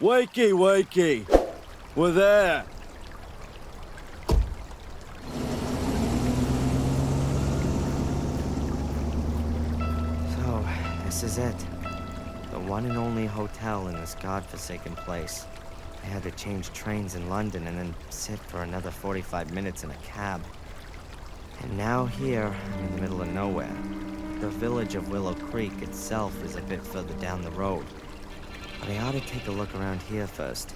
Wakey, wakey! We're there! So, this is it. The one and only hotel in this godforsaken place. I had to change trains in London and then sit for another 45 minutes in a cab. And now here, I'm in the middle of nowhere. The village of Willow Creek itself is a bit further down the road. But I ought to take a look around here first.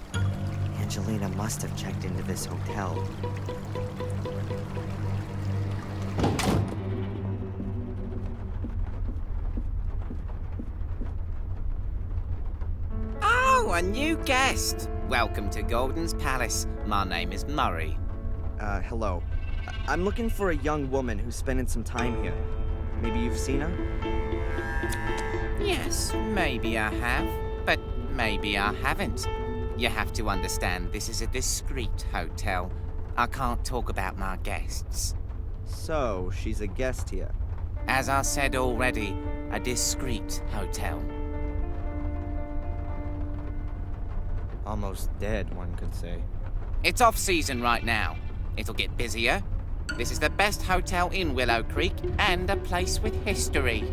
Angelina must have checked into this hotel. Oh, a new guest! Welcome to Gordon's Palace. My name is Murray. Hello. I'm looking for a young woman who's spending some time here. Maybe you've seen her? Yes, maybe I have, but maybe I haven't. You have to understand, this is a discreet hotel. I can't talk about my guests. So, she's a guest here. As I said already, a discreet hotel. Almost dead, one could say. It's off-season right now. It'll get busier. This is the best hotel in Willow Creek and a place with history.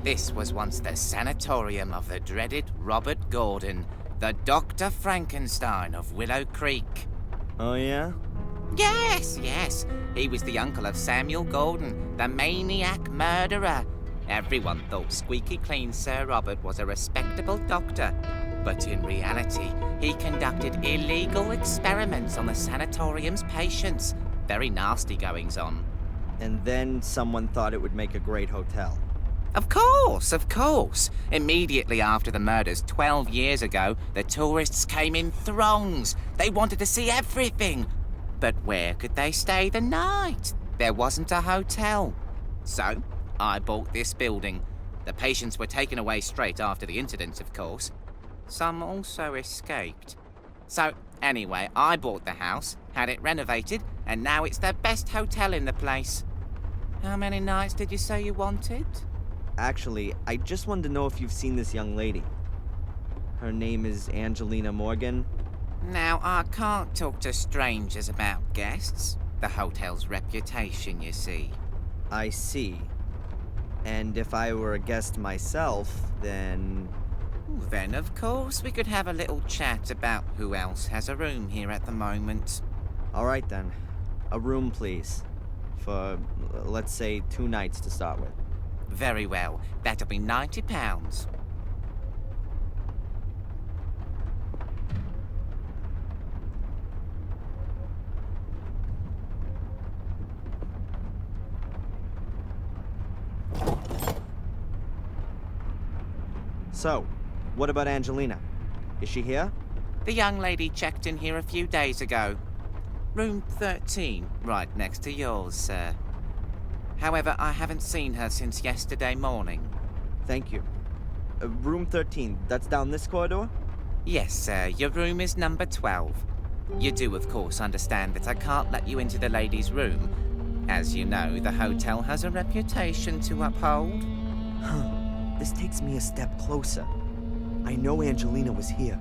This was once the sanatorium of the dreaded Robert Gordon, the Dr. Frankenstein of Willow Creek. Oh, yeah? Yes, yes. He was the uncle of Samuel Gordon, the maniac murderer. Everyone thought squeaky clean Sir Robert was a respectable doctor. But in reality, he conducted illegal experiments on the sanatorium's patients. Very nasty goings on. And then someone thought it would make a great hotel. Of course, of course. Immediately after the murders 12 years ago, the tourists came in throngs. They wanted to see everything. But where could they stay the night? There wasn't a hotel. So, I bought this building. The patients were taken away straight after the incident, of course. Some also escaped. So, anyway, I bought the house, had it renovated, and now it's the best hotel in the place. How many nights did you say you wanted? Actually, I just wanted to know if you've seen this young lady. Her name is Angelina Morgan. Now, I can't talk to strangers about guests. The hotel's reputation, you see. I see. And if I were a guest myself, then... Then, of course, we could have a little chat about who else has a room here at the moment. All right, then. A room, please. For, let's say, 2 nights to start with. Very well. That'll be £90. So, what about Angelina? Is she here? The young lady checked in here a few days ago. Room 13, right next to yours, sir. However, I haven't seen her since yesterday morning. Thank you. Room 13, that's down this corridor? Yes, sir. Your room is number 12. You do, of course, understand that I can't let you into the lady's room. As you know, the hotel has a reputation to uphold. Huh. This takes me a step closer. I know Angelina was here.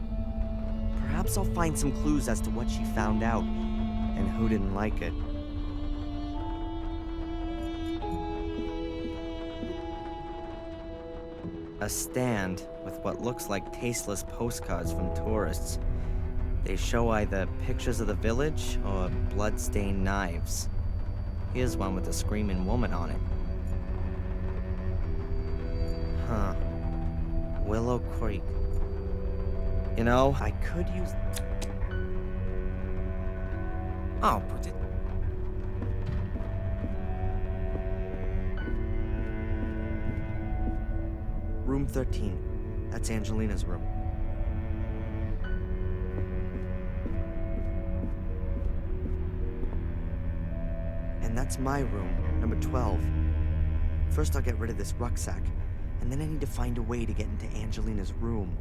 Perhaps I'll find some clues as to what she found out, and who didn't like it. A stand with what looks like tasteless postcards from tourists. They show either pictures of the village or blood-stained knives. Here's one with a screaming woman on it. Huh. Willow Creek. You know, I could use... I'll put it. Room 13. That's Angelina's room. And that's my room, number 12. First I'll get rid of this rucksack, and then I need to find a way to get into Angelina's room.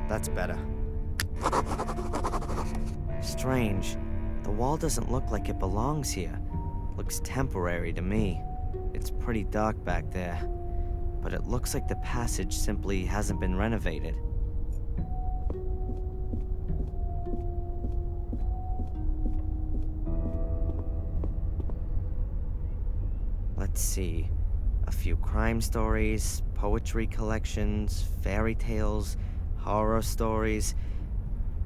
That's better. Strange. The wall doesn't look like it belongs here. Looks temporary to me. It's pretty dark back there, but it looks like the passage simply hasn't been renovated. Let's see. A few crime stories, poetry collections, fairy tales, horror stories.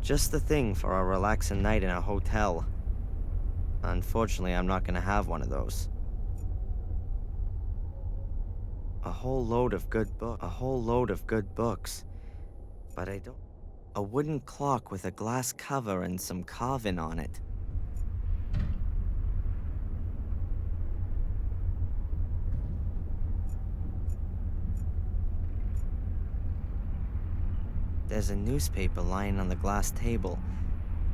Just the thing for a relaxing night in a hotel. Unfortunately, I'm not gonna have one of those. A whole load of good books. But I don't... A wooden clock with a glass cover and some carving on it. There's a newspaper lying on the glass table.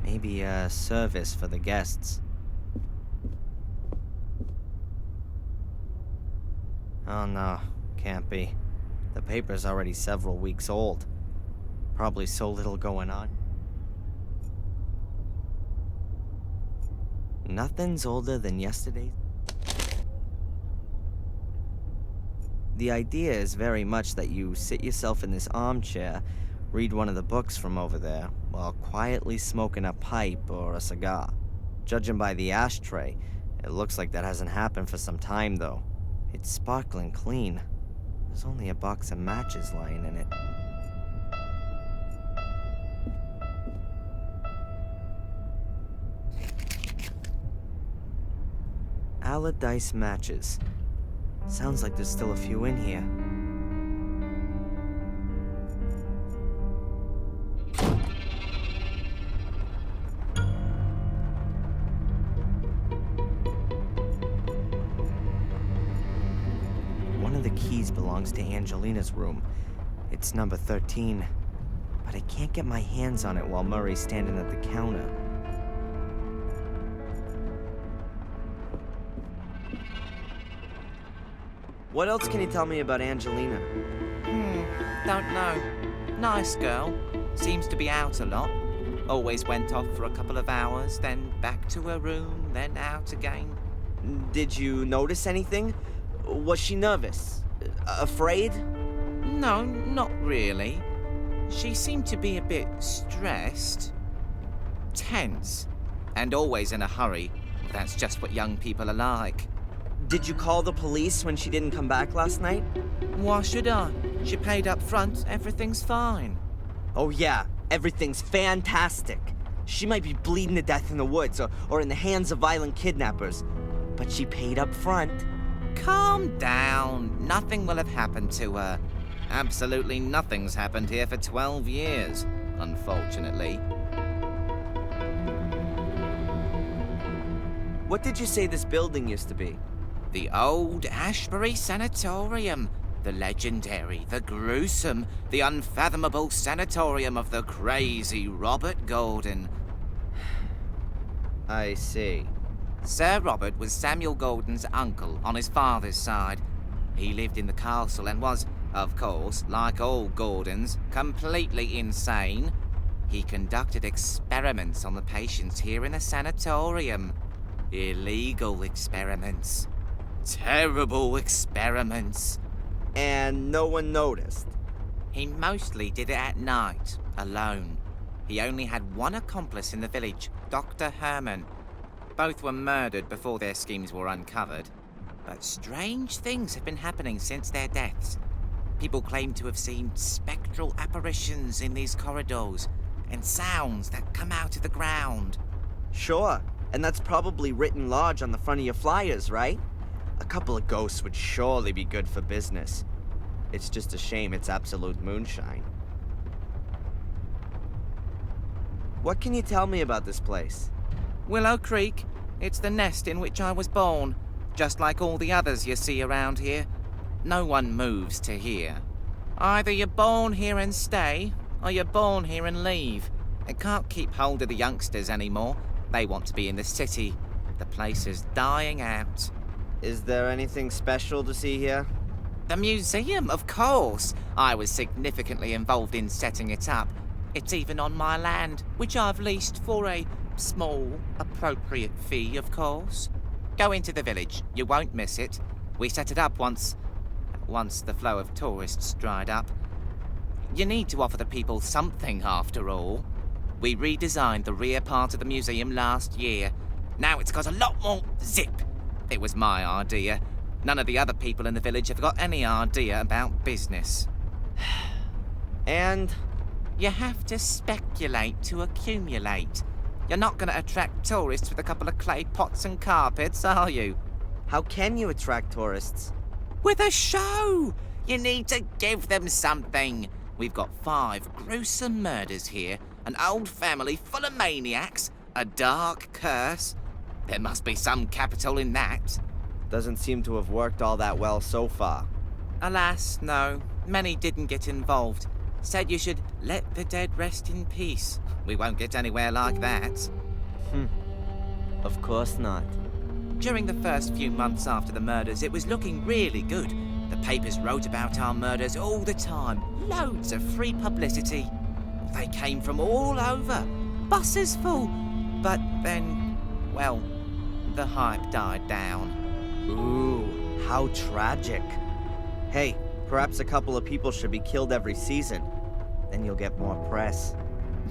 Maybe a service for the guests. Oh no, can't be. The paper's already several weeks old. Probably so little going on. Nothing's older than yesterday. The idea is very much that you sit yourself in this armchair, read one of the books from over there, while quietly smoking a pipe or a cigar. Judging by the ashtray, it looks like that hasn't happened for some time, though. It's sparkling clean. There's only a box of matches lying in it. Allardyce matches. Sounds like there's still a few in here. Keys belongs to Angelina's room. It's number 13. But I can't get my hands on it while Murray's standing at the counter. What else can you tell me about Angelina? Don't know. Nice girl. Seems to be out a lot. Always went off for a couple of hours, then back to her room, then out again. Did you notice anything? Was she nervous? Afraid? No, not really. She seemed to be a bit stressed. Tense. And always in a hurry. That's just what young people are like. Did you call the police when she didn't come back last night? Why should I? She paid up front. Everything's fine. Oh yeah, everything's fantastic. She might be bleeding to death in the woods or in the hands of violent kidnappers. But she paid up front. Calm down. Nothing will have happened to her. Absolutely nothing's happened here for 12 years, unfortunately. What did you say this building used to be? The old Ashbury Sanatorium. The legendary, the gruesome, the unfathomable sanatorium of the crazy Robert Gordon. I see. Sir Robert was Samuel Gordon's uncle on his father's side. He lived in the castle and was, of course, like all Gordons, completely insane. He conducted experiments on the patients here in the sanatorium. Illegal experiments. Terrible experiments. And no one noticed? He mostly did it at night, alone. He only had one accomplice in the village, Dr. Herman. Both were murdered before their schemes were uncovered. But strange things have been happening since their deaths. People claim to have seen spectral apparitions in these corridors, and sounds that come out of the ground. Sure, and that's probably written large on the front of your flyers, right? A couple of ghosts would surely be good for business. It's just a shame it's absolute moonshine. What can you tell me about this place? Willow Creek. It's the nest in which I was born. Just like all the others you see around here. No one moves to here. Either you're born here and stay, or you're born here and leave. It can't keep hold of the youngsters anymore. They want to be in the city. The place is dying out. Is there anything special to see here? The museum, of course. I was significantly involved in setting it up. It's even on my land, which I've leased for a small, appropriate fee, of course. Go into the village. You won't miss it. We set it up once the flow of tourists dried up. You need to offer the people something after all. We redesigned the rear part of the museum last year. Now it's got a lot more zip. It was my idea. None of the other people in the village have got any idea about business. And? You have to speculate to accumulate. You're not going to attract tourists with a couple of clay pots and carpets, are you? How can you attract tourists? With a show! You need to give them something. We've got 5 gruesome murders here, an old family full of maniacs, a dark curse. There must be some capital in that. Doesn't seem to have worked all that well so far. Alas, no. Many didn't get involved. Said you should let the dead rest in peace. We won't get anywhere like that. Of course not. During the first few months after the murders, it was looking really good. The papers wrote about our murders all the time. Loads of free publicity. They came from all over. Buses full. But then, well, the hype died down. Ooh, how tragic. Hey, perhaps a couple of people should be killed every season. Then you'll get more press.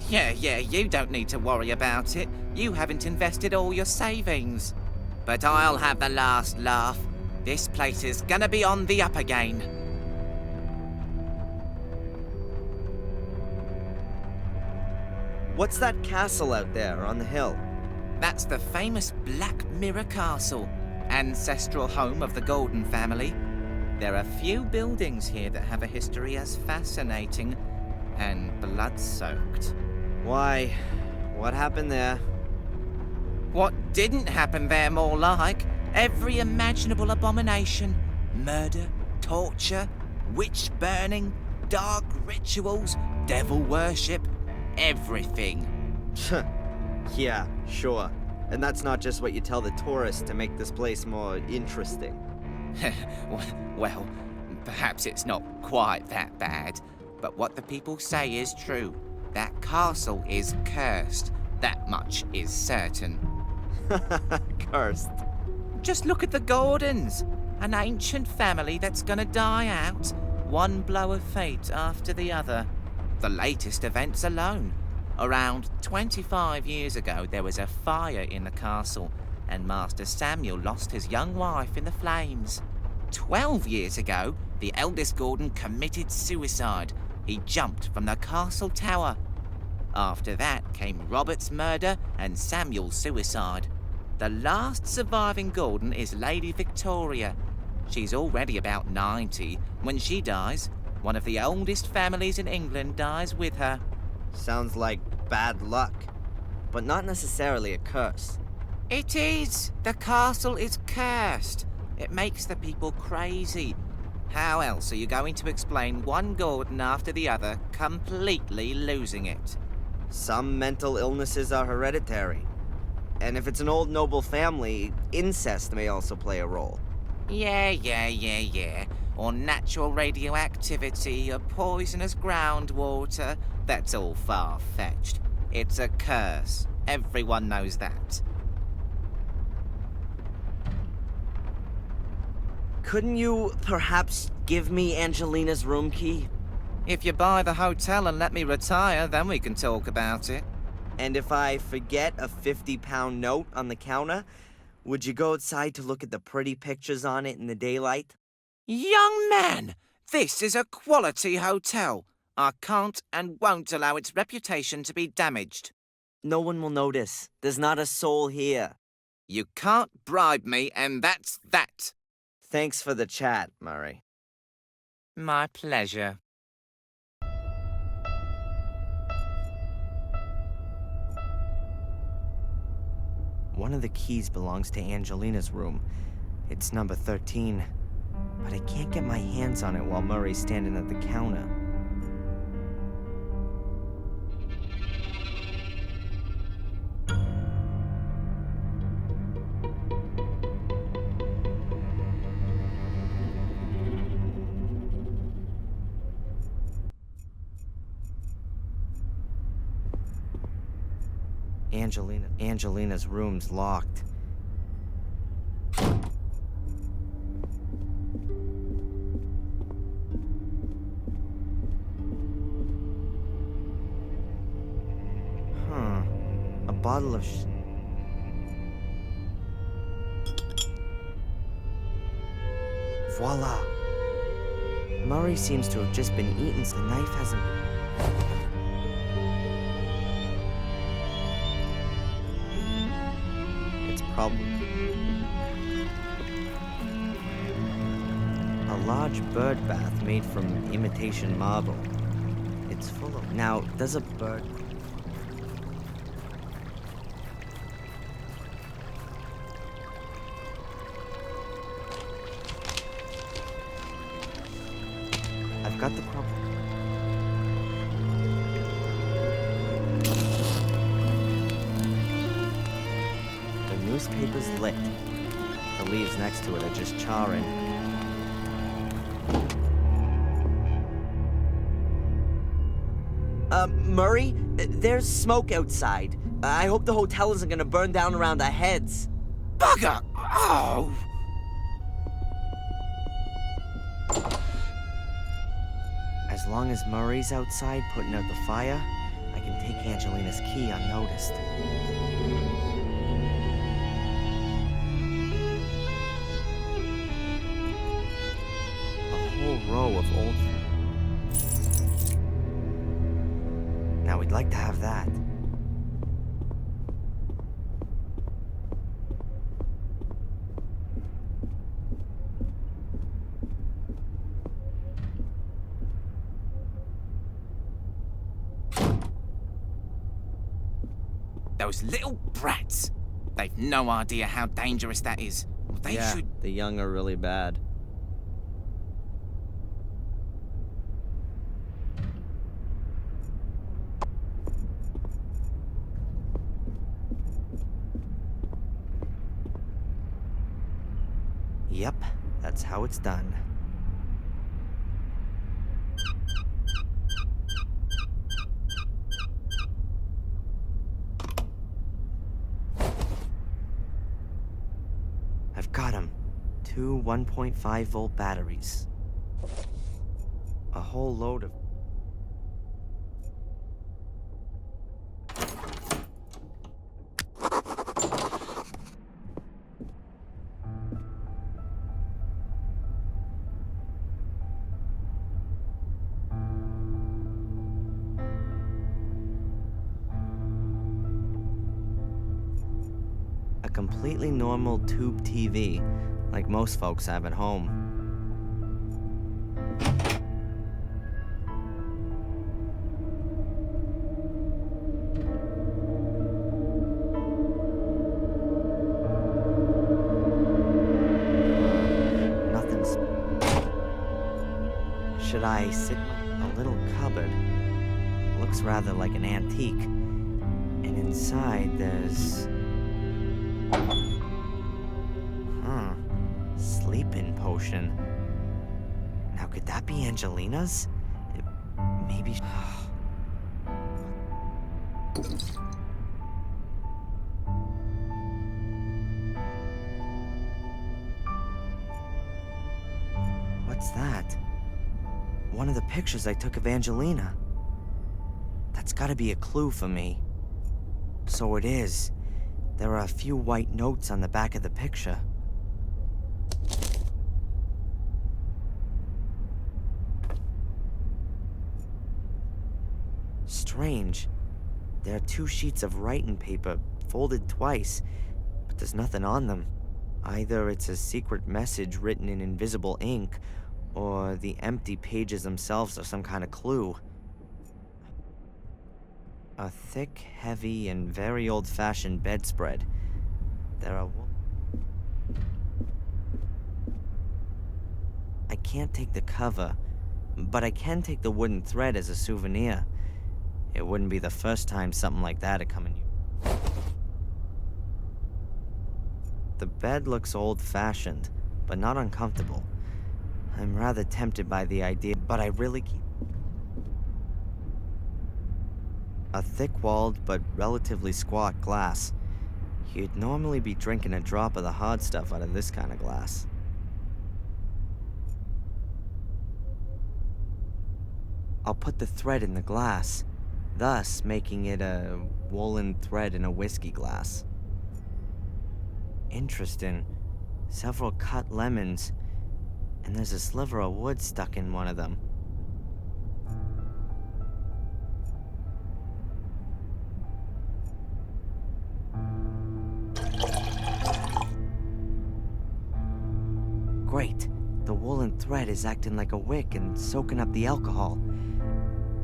Yeah, you don't need to worry about it. You haven't invested all your savings. But I'll have the last laugh. This place is gonna be on the up again. What's that castle out there on the hill? That's the famous Black Mirror Castle, ancestral home of the Golden family. There are few buildings here that have a history as fascinating and blood-soaked. Why? What happened there? What didn't happen there, more like? Every imaginable abomination. Murder, torture, witch burning, dark rituals, devil worship, everything. Yeah, sure. And that's not just what you tell the tourists to make this place more interesting. Well, perhaps it's not quite that bad, but what the people say is true. That castle is cursed. That much is certain. Cursed. Just look at the Gordons. An ancient family that's gonna die out. One blow of fate after the other. The latest events alone. Around 25 years ago, there was a fire in the castle, and Master Samuel lost his young wife in the flames. 12 years ago, the eldest Gordon committed suicide. He jumped from the castle tower. After that came Robert's murder and Samuel's suicide. The last surviving Gordon is Lady Victoria. She's already about 90. When she dies, one of the oldest families in England dies with her. Sounds like bad luck, but not necessarily a curse. It is. The castle is cursed. It makes the people crazy. How else are you going to explain one Gordon after the other completely losing it? Some mental illnesses are hereditary. And if it's an old noble family, incest may also play a role. Yeah. Or natural radioactivity, or poisonous groundwater. That's all far-fetched. It's a curse. Everyone knows that. Couldn't you perhaps give me Angelina's room key? If you buy the hotel and let me retire, then we can talk about it. And if I forget a 50-pound note on the counter, would you go outside to look at the pretty pictures on it in the daylight? Young man, this is a quality hotel. I can't and won't allow its reputation to be damaged. No one will notice. There's not a soul here. You can't bribe me, and that's that. Thanks for the chat, Murray. My pleasure. One of the keys belongs to Angelina's room. It's number 13. But I can't get my hands on it while Murray's standing at the counter. Angelina's room's locked. bottle of Voila! Murray seems to have just been eaten, so the knife hasn't... It's probably... a large bird bath made from imitation marble. It's full of... Now, does a bird... I've got the problem. The newspaper's lit. The leaves next to it are just charring. Murray, there's smoke outside. I hope the hotel isn't gonna burn down around our heads. Bugger! Oh! As long as Murray's outside putting out the fire, I can take Angelina's key unnoticed. A whole row of old... Now we'd like to have that. Those little brats. They've no idea how dangerous that is. They should... the young are really bad. Yep, that's how it's done. I've got him. 2 1.5-volt batteries. A whole load of... A completely normal tube TV, like most folks have at home. Nothing's... Should I sit... A little cupboard. Looks rather like an antique. And inside there's... Sleeping potion. Now, could that be Angelina's? Maybe... What's that? One of the pictures I took of Angelina. That's gotta be a clue for me. So it is. There are a few white notes on the back of the picture. Strange. There are 2 sheets of writing paper, folded twice, but there's nothing on them. Either it's a secret message written in invisible ink, or the empty pages themselves are some kind of clue. A thick, heavy, and very old-fashioned bedspread. There are... I can't take the cover, but I can take the wooden thread as a souvenir. It wouldn't be the first time something like that had come in you. The bed looks old-fashioned, but not uncomfortable. I'm rather tempted by the idea, but I really keep... A thick-walled but relatively squat glass. You'd normally be drinking a drop of the hard stuff out of this kind of glass. I'll put the thread in the glass. thus making it a woolen thread in a whiskey glass. Interesting. Several cut lemons, and there's a sliver of wood stuck in one of them. Great. The woolen thread is acting like a wick and soaking up the alcohol.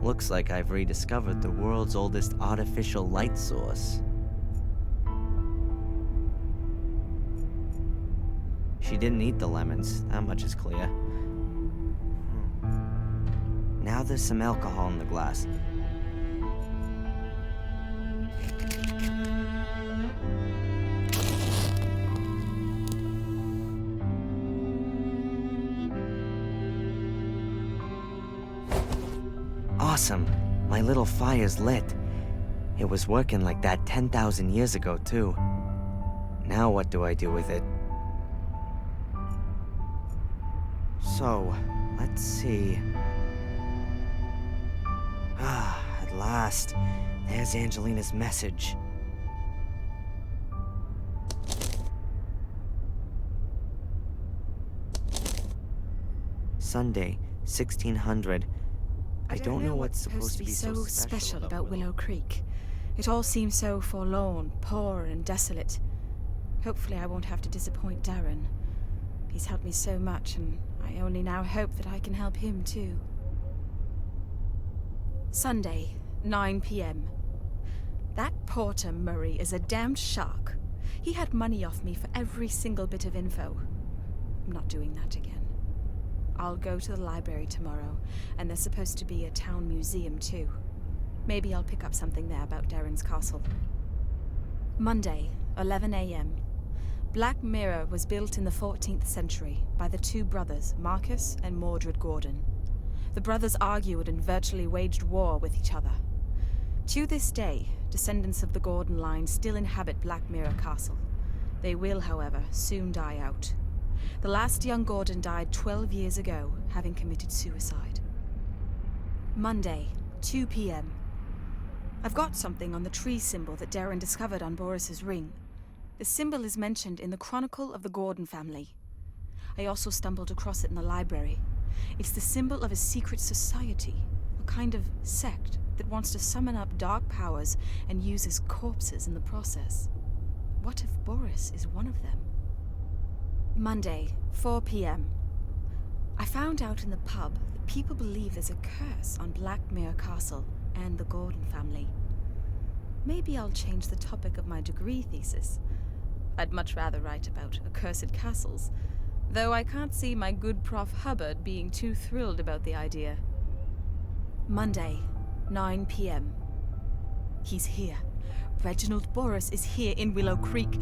Looks like I've rediscovered the world's oldest artificial light source. She didn't eat the lemons, that much is clear. Now there's some alcohol in the glass. Awesome. My little fire's lit. It was working like that 10,000 years ago, too. Now what do I do with it? So, let's see. At last. There's Angelina's message. Sunday, 1600. I don't know what's supposed to be so special about Willow Creek. It all seems so forlorn, poor, and desolate. Hopefully I won't have to disappoint Darren. He's helped me so much, and I only now hope that I can help him too. Sunday, 9 p.m. That Porter Murray is a damned shark. He had money off me for every single bit of info. I'm not doing that again. I'll go to the library tomorrow, and there's supposed to be a town museum too. Maybe I'll pick up something there about Darren's castle. Monday, 11 a.m. Black Mirror was built in the 14th century by the two brothers, Marcus and Mordred Gordon. The brothers argued and virtually waged war with each other. To this day, descendants of the Gordon line still inhabit Black Mirror Castle. They will, however, soon die out. The last young Gordon died 12 years ago, having committed suicide. Monday, 2 p.m. I've got something on the tree symbol that Darren discovered on Boris's ring. The symbol is mentioned in the Chronicle of the Gordon family. I also stumbled across it in the library. It's the symbol of a secret society, a kind of sect that wants to summon up dark powers and uses corpses in the process. What if Boris is one of them? Monday, 4 p.m. I found out in the pub that people believe there's a curse on Black Mirror Castle and the Gordon family. Maybe I'll change the topic of my degree thesis. I'd much rather write about accursed castles, though I can't see my good Prof. Hubbard being too thrilled about the idea. Monday, 9 p.m. He's here. Reginald Boris is here in Willow Creek.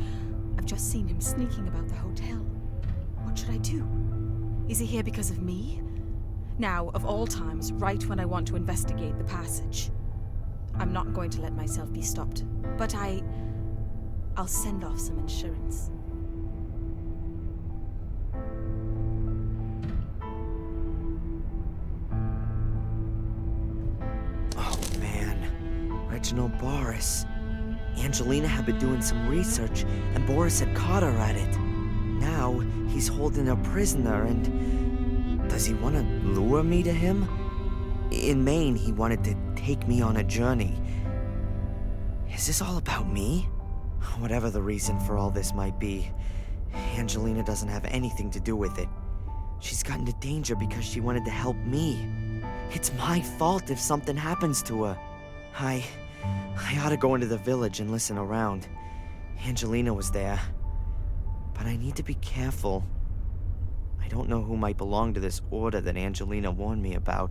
I've just seen him sneaking about the hotel. What should I do? Is he here because of me? Now, of all times, right when I want to investigate the passage. I'm not going to let myself be stopped, but I'll send off some insurance. Oh man, Reginald Boris. Angelina had been doing some research, and Boris had caught her at it. Now, he's holding her prisoner, and does he want to lure me to him? In Maine, he wanted to take me on a journey. Is this all about me? Whatever the reason for all this might be, Angelina doesn't have anything to do with it. She's got into danger because she wanted to help me. It's my fault if something happens to her. I ought to go into the village and listen around. Angelina was there. But I need to be careful. I don't know who might belong to this order that Angelina warned me about.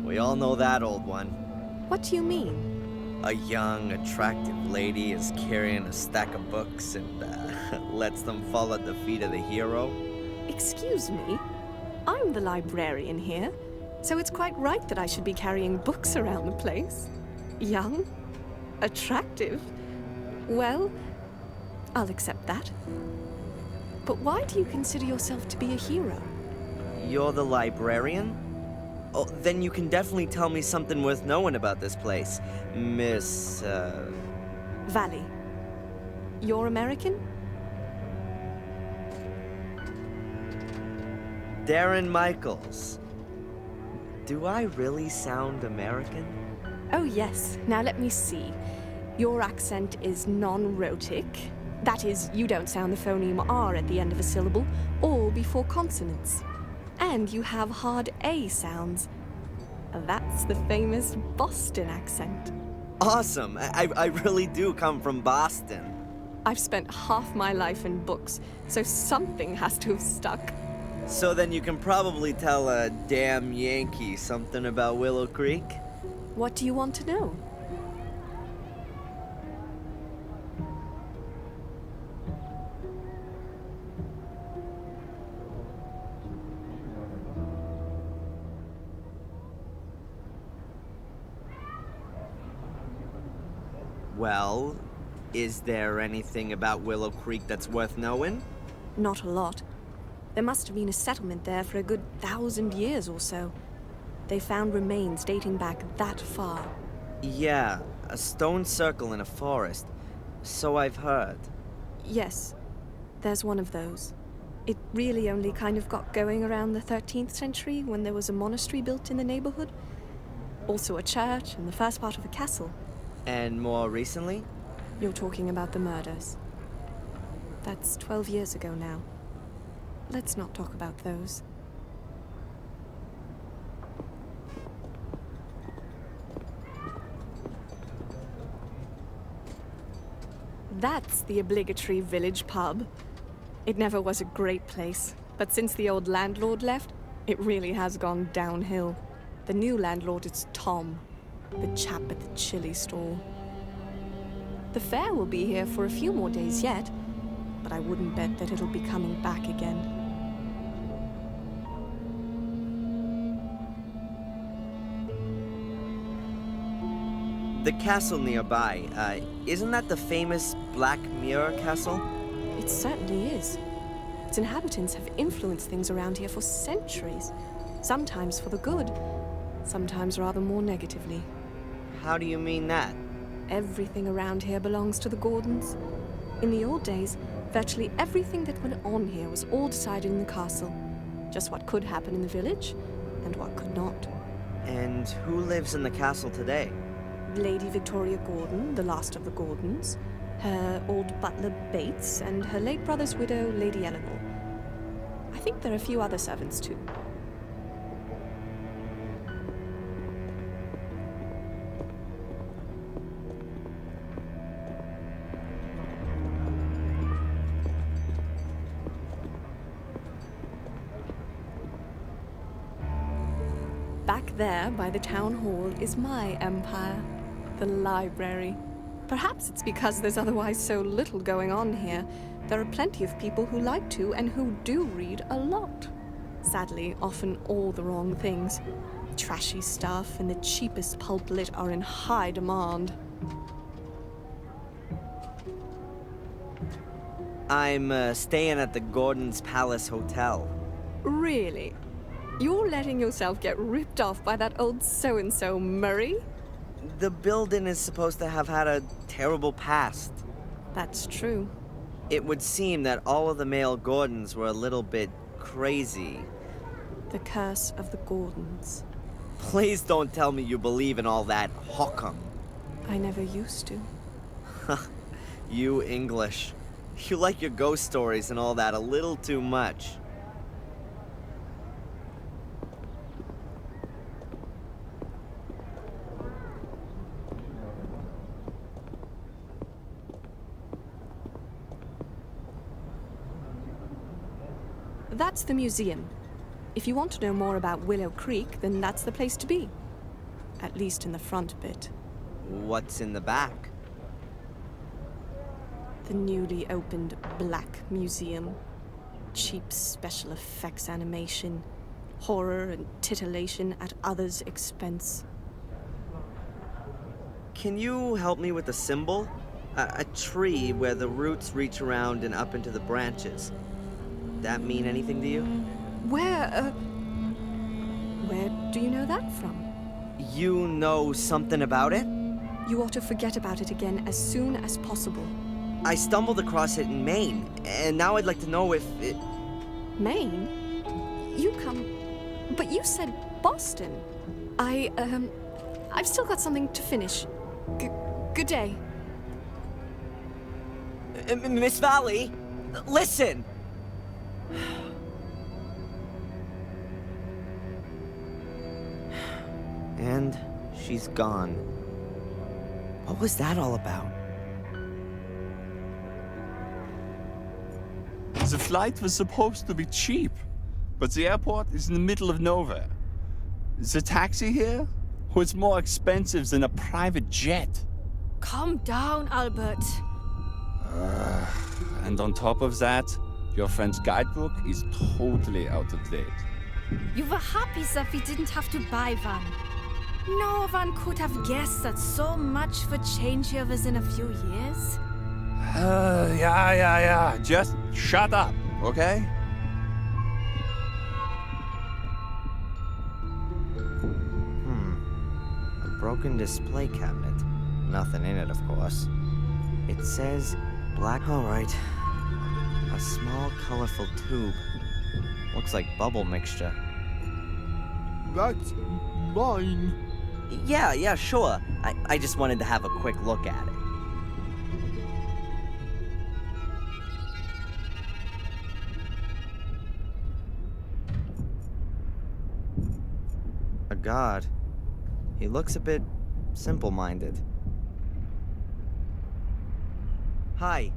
We all know that old one. What do you mean? A young, attractive lady is carrying a stack of books and lets them fall at the feet of the hero. Excuse me? I'm the librarian here, so it's quite right that I should be carrying books around the place. Young, attractive. Well, I'll accept that. But why do you consider yourself to be a hero? You're the librarian? Oh, then you can definitely tell me something worth knowing about this place, Miss, Valley. You're American? Darren Michaels. Do I really sound American? Oh, yes. Now let me see. Your accent is non-rhotic. That is, you don't sound the phoneme R at the end of a syllable or before consonants. And you have hard A sounds. That's the famous Boston accent. Awesome. I really do come from Boston. I've spent half my life in books, so something has to have stuck. So then you can probably tell a damn Yankee something about Willow Creek? What do you want to know? Well, is there anything about Willow Creek that's worth knowing? Not a lot. There must have been a settlement there for a good 1,000 years or so. They found remains dating back that far. Yeah, a stone circle in a forest. So I've heard. Yes, there's one of those. It really only kind of got going around the 13th century when there was a monastery built in the neighborhood. Also a church and the first part of a castle. And more recently? You're talking about the murders. That's 12 years ago now. Let's not talk about those. That's the obligatory village pub. It never was a great place, but since the old landlord left, it really has gone downhill. The new landlord is Tom, the chap at the chili stall. The fair will be here for a few more days yet, but I wouldn't bet that it'll be coming back again. The castle nearby, isn't that the famous Black Mirror Castle? It certainly is. Its inhabitants have influenced things around here for centuries. Sometimes for the good, sometimes rather more negatively. How do you mean that? Everything around here belongs to the Gordons. In the old days, virtually everything that went on here was all decided in the castle. Just what could happen in the village, and what could not. And who lives in the castle today? Lady Victoria Gordon, the last of the Gordons, her old butler Bates, and her late brother's widow, Lady Eleanor. I think there are a few other servants too. Back there, by the town hall, is my empire, the library. Perhaps it's because there's otherwise so little going on here. There are plenty of people who like to and who do read a lot. Sadly, often all the wrong things. Trashy stuff and the cheapest pulp lit are in high demand. I'm staying at the Gordon's Palace Hotel. Really? You're letting yourself get ripped off by that old so-and-so Murray? The building is supposed to have had a terrible past. That's true. It would seem that all of the male Gordons were a little bit crazy. The curse of the Gordons. Please don't tell me you believe in all that hokum. I never used to. You English. You like your ghost stories and all that a little too much. That's the museum. If you want to know more about Willow Creek, then that's the place to be. At least in the front bit. What's in the back? The newly opened Black Museum. cheap special effects animation, horror and titillation at others' expense. Can you help me with the symbol? A tree where the roots reach around and up into the branches. That mean anything to you? Where do you know that from? You know something about it? You ought to forget about it again as soon as possible. I stumbled across it in Maine, and now I'd like to know if it... Maine? You come... But you said Boston. I've still got something to finish. Good day. Miss Valley, listen! And she's gone. What was that all about? The flight was supposed to be cheap, but the airport is in the middle of nowhere. The taxi here was more expensive than a private jet. Calm down, Albert. And on top of that, your friend's guidebook is totally out of date. You were happy that we didn't have to buy one. No one could have guessed that so much would change here within a few years. Yeah. Just shut up, okay? A broken display cabinet. Nothing in it, of course. It says black. All right. A small, colorful tube. Looks like bubble mixture. That's mine. Yeah, sure. I just wanted to have a quick look at it. A god. He looks a bit simple-minded. Hi,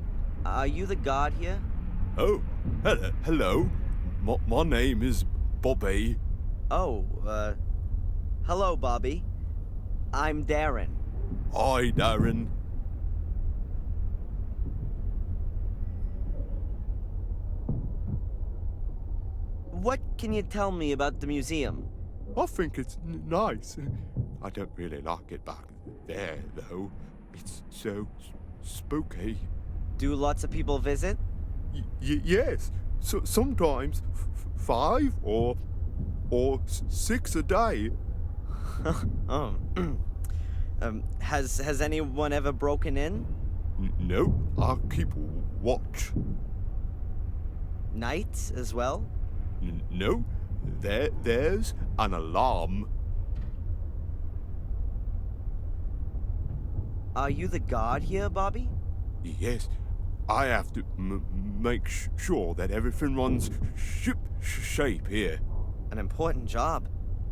are you the god here? Oh, hello. My name is Bobby. Oh, hello, Bobby. I'm Darren. Hi, Darren. What can you tell me about the museum? I think it's nice. I don't really like it back there, though. It's so spooky. Do lots of people visit? Yes. So sometimes 5 or 6 a day. Oh. Has anyone ever broken in? No, I keep watch. Nights as well? No, there's an alarm. Are you the god here, Bobby? Yes, I have to make sure that everything runs shape here. An important job.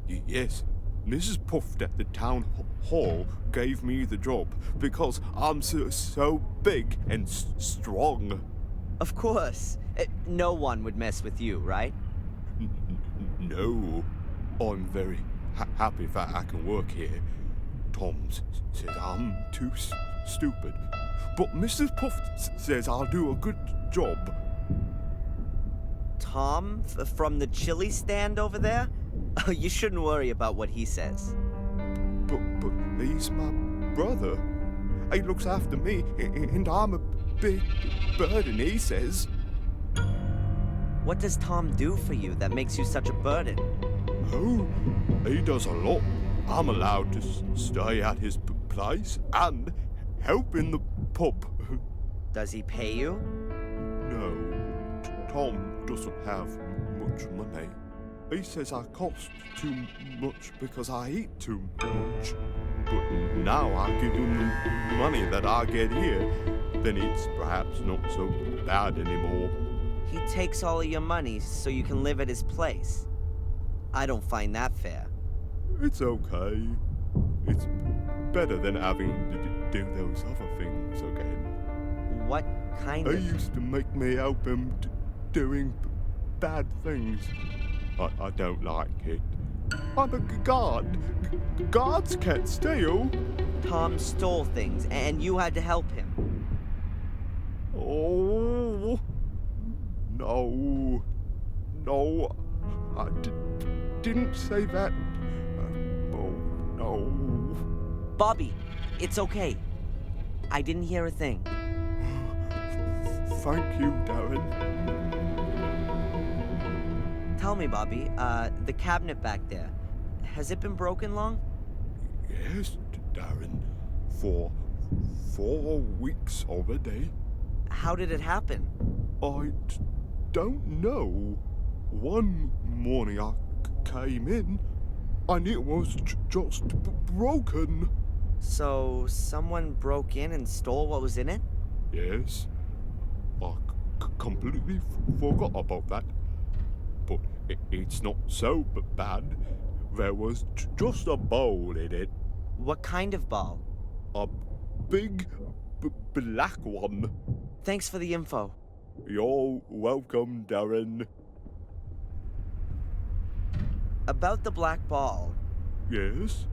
Yes, Mrs. Puft at the town hall gave me the job because I'm so big and strong. Of course. No one would mess with you, right? No, I'm very happy that I can work here. Tom says I'm too stupid, but Mrs. Puft says I'll do a good job. Tom from the chili stand over there? You shouldn't worry about what he says. But he's my brother. He looks after me, and I'm a big burden, he says. What does Tom do for you that makes you such a burden? Oh, he does a lot. I'm allowed to stay at his place and help in the pub. Does he pay you? No, Tom doesn't have much money. He says I cost too much because I eat too much. But now I give him the money that I get here, then it's perhaps not so bad anymore. He takes all of your money so you can live at his place. I don't find that fair. It's okay. It's better than having to do those other things again. What kind He of... used to make me help him doing bad things. I don't like it. I'm a god. Gods can't steal. Tom stole things and you had to help him. Oh, No, no, I didn't say that. Oh, no. Bobby, it's okay. I didn't hear a thing. Thank you, Darren. Tell me, Bobby, the cabinet back there, has it been broken long? Yes, Darren. For 4 weeks already. How did it happen? I don't know. One morning I came in and it was just broken. So, someone broke in and stole what was in it? Yes. I completely forgot about that. But it's not so bad. There was just a bowl in it. What kind of ball? A big black one. Thanks for the info. You're welcome, Darren. About the black ball, Yes?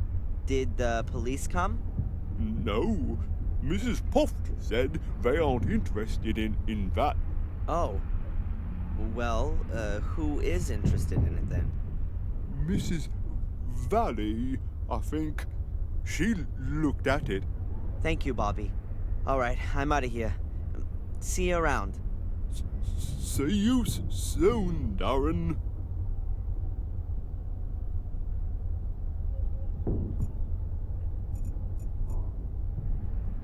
did the police come? No. Mrs. Puft said they aren't interested in that. Oh. Well, who is interested in it then? Mrs. Valley, I think. She looked at it. Thank you, Bobby. Alright, I'm out of here. See you around. See you soon, Darren.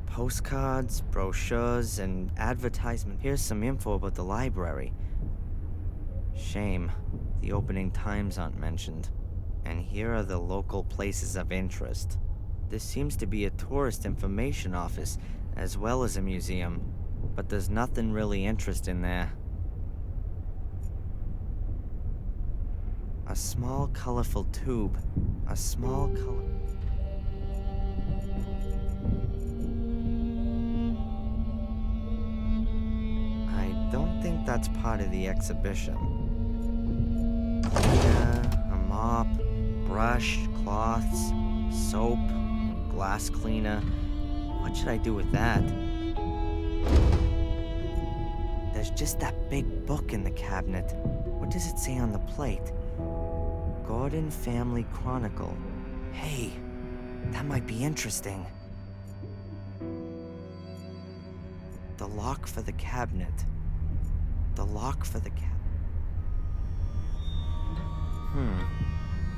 Postcards, brochures, and advertisement. Here's some info about the library. Shame, the opening times aren't mentioned. And here are the local places of interest. This seems to be a tourist information office, as well as a museum. But there's nothing really interesting there. A small, colorful tube. A small, I don't think that's part of the exhibition. Yeah, a mop, brush, cloths, soap, glass cleaner. What should I do with that? There's just that big book in the cabinet. What does it say on the plate? Gordon Family Chronicle. Hey, that might be interesting. The lock for the cabinet. The lock for the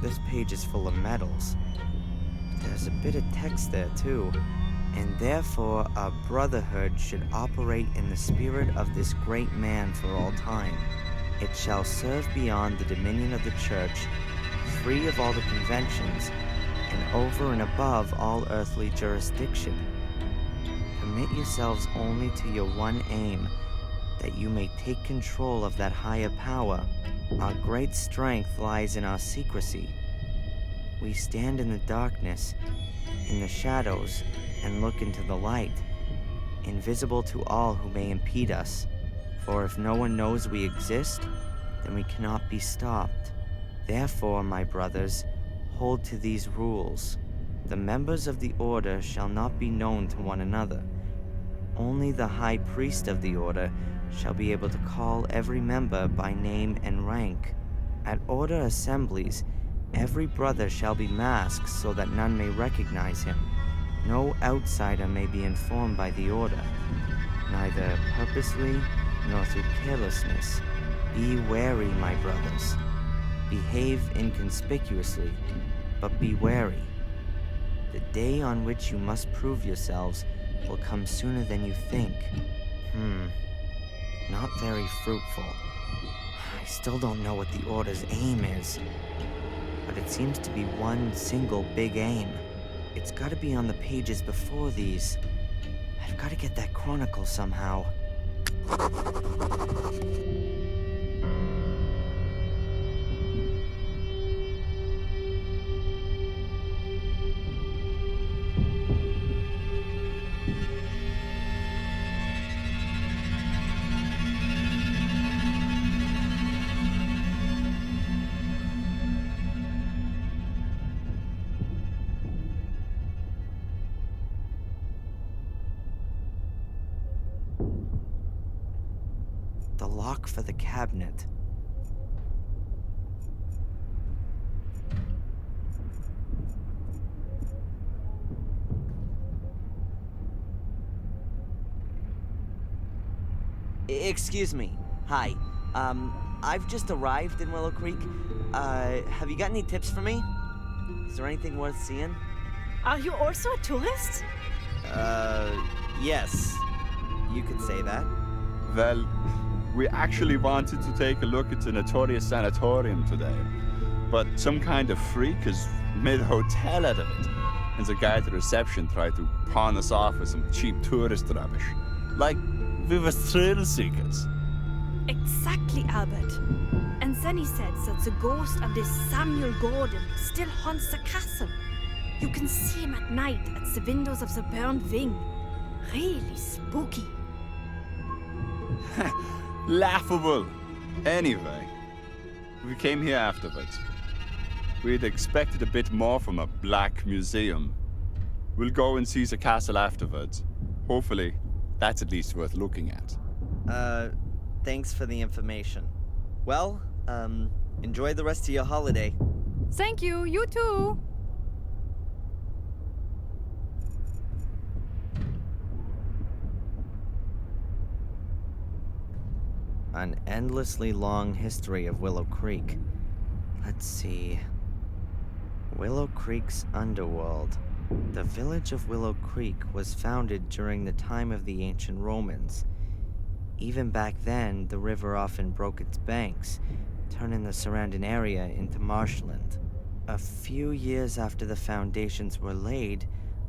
This page is full of medals. There's a bit of text there too. And therefore our brotherhood should operate in the spirit of this great man for all time. It shall serve beyond the dominion of the church, free of all the conventions, and over and above all earthly jurisdiction. Commit yourselves only to your one aim, that you may take control of that higher power. Our great strength lies in our secrecy. We stand in the darkness, in the shadows, and look into the light, invisible to all who may impede us. For if no one knows we exist, then we cannot be stopped. Therefore, my brothers, hold to these rules. The members of the order shall not be known to one another. Only the high priest of the order shall be able to call every member by name and rank. At order assemblies, every brother shall be masked so that none may recognize him. No outsider may be informed by the order, neither purposely nor through carelessness. Be wary, my brothers. Behave inconspicuously, but be wary. The day on which you must prove yourselves will come sooner than you think. Not very fruitful. I still don't know what the order's aim is, but it seems to be one single big aim. It's gotta be on the pages before these. I've gotta get that chronicle somehow. The lock for the cabinet. Excuse me. Hi. I've just arrived in Willow Creek. Have you got any tips for me? Is there anything worth seeing? Are you also a tourist? Yes. You could say that. Well, we actually wanted to take a look at the notorious sanatorium today, but some kind of freak has made a hotel out of it, and the guy at the reception tried to pawn us off with some cheap tourist rubbish. Like we were thrill seekers. Exactly, Albert. And then he said that the ghost of this Samuel Gordon still haunts the castle. You can see him at night at the windows of the burned wing. Really spooky. Laughable. Anyway, we came here afterwards. We'd expected a bit more from a black museum. We'll go and see the castle afterwards. Hopefully, that's at least worth looking at. Thanks for the information. Well, enjoy the rest of your holiday. Thank you, you too. An endlessly long history of Willow Creek. Let's see. Willow Creek's underworld. The village of Willow Creek was founded during the time of the ancient Romans. Even back then, the river often broke its banks, turning the surrounding area into marshland. A few years after the foundations were laid,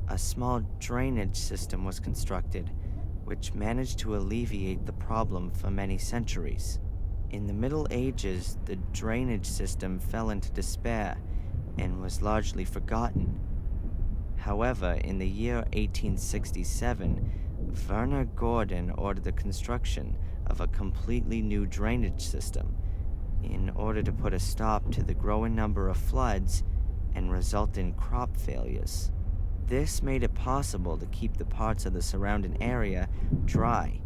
a small drainage system was constructed, which managed to alleviate the problem for many centuries. In the Middle Ages, the drainage system fell into despair and was largely forgotten. However, in the year 1867, Werner Gordon ordered the construction of a completely new drainage system in order to put a stop to the growing number of floods and resultant crop failures. This made it possible to keep the parts of the surrounding area dry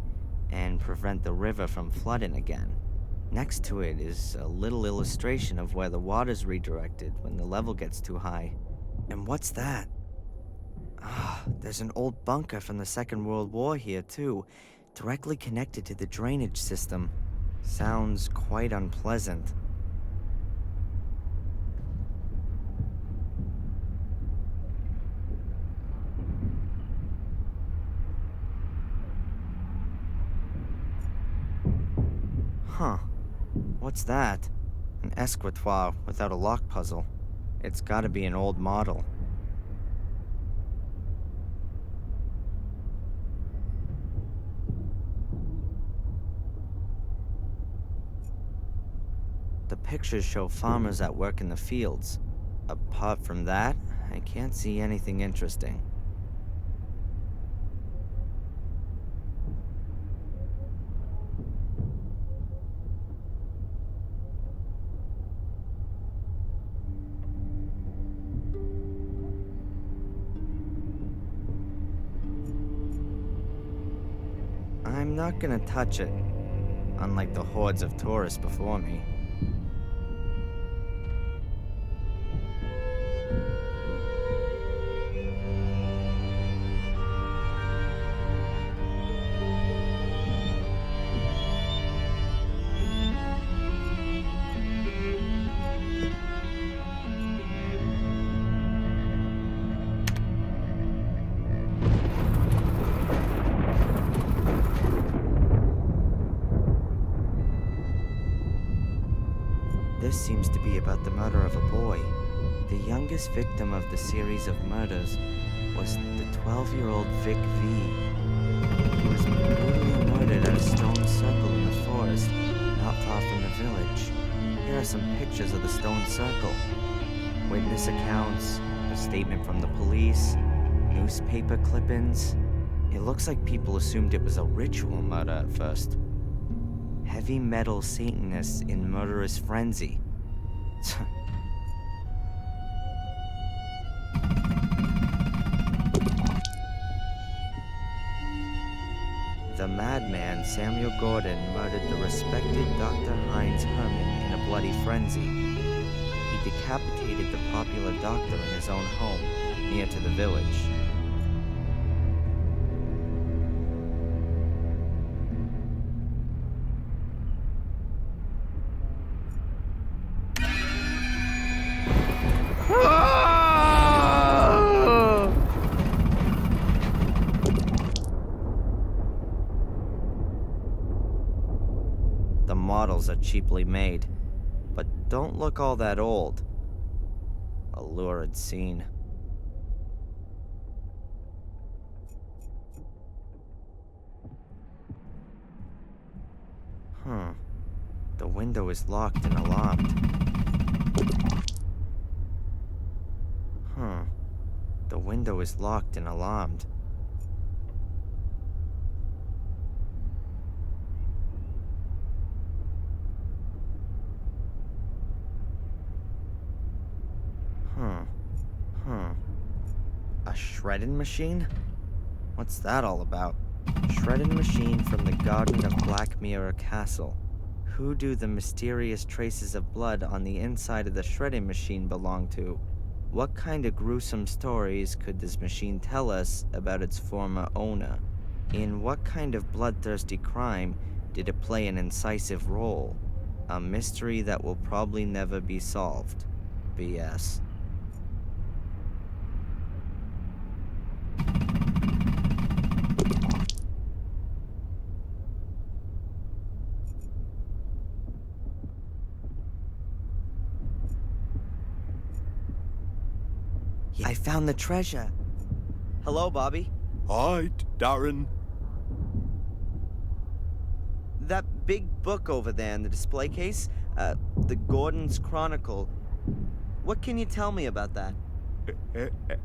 and prevent the river from flooding again. Next to it is a little illustration of where the water's redirected when the level gets too high. And what's that? There's an old bunker from the Second World War here, too, directly connected to the drainage system. Sounds quite unpleasant. Huh. What's that? An escritoire without a lock puzzle. It's gotta be an old model. The pictures show farmers at work in the fields. Apart from that, I can't see anything interesting. I'm not gonna touch it, unlike the hordes of tourists before me. This seems to be about the murder of a boy. The youngest victim of the series of murders was the 12-year-old Vic V. He was brutally murdered at a stone circle in the forest, not far from the village. Here are some pictures of the stone circle. Witness accounts, a statement from the police, newspaper clippings. It looks like people assumed it was a ritual murder at first. Heavy metal Satanists in murderous frenzy. The madman Samuel Gordon murdered the respected Dr. Heinz Herman in a bloody frenzy. He decapitated the popular doctor in his own home, near to the village. The models are cheaply made, but don't look all that old. A lurid scene. The window is locked and alarmed. The window is locked and alarmed. A shredding machine? What's that all about? Shredding machine from the garden of Black Mirror Castle. Who do the mysterious traces of blood on the inside of the shredding machine belong to? What kind of gruesome stories could this machine tell us about its former owner? In what kind of bloodthirsty crime did it play an incisive role? A mystery that will probably never be solved. BS. I found the treasure. Hello, Bobby. Hi, Darren. That big book over there in the display case, the Gordon's Chronicle. What can you tell me about that?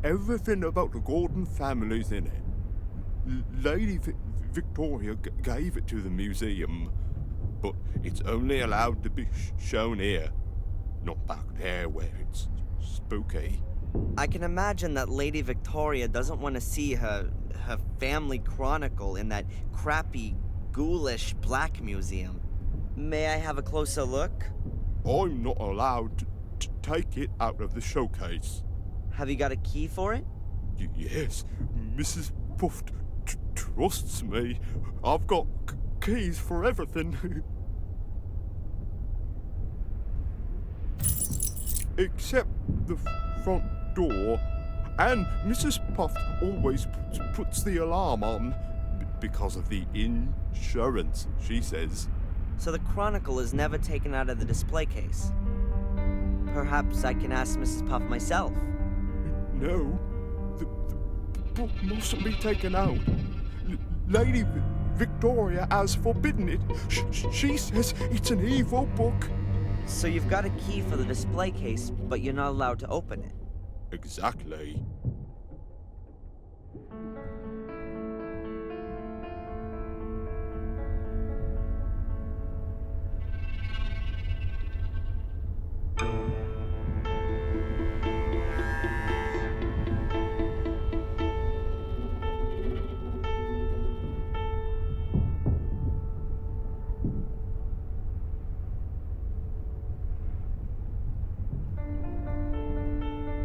Everything about the Gordon family's in it. Lady Victoria gave it to the museum, but it's only allowed to be shown here, not back there where it's spooky. I can imagine that Lady Victoria doesn't want to see her family chronicle in that crappy, ghoulish black museum. May I have a closer look? I'm not allowed to take it out of the showcase. Have you got a key for it? Yes, Mrs. Puff trusts me. I've got keys for everything. Except the front door. And Mrs. Puff always puts the alarm on because of the insurance, she says. So the Chronicle is never taken out of the display case. Perhaps I can ask Mrs. Puff myself. No, the book mustn't be taken out. Lady Victoria has forbidden it. She says it's an evil book. So you've got a key for the display case, but you're not allowed to open it. Exactly.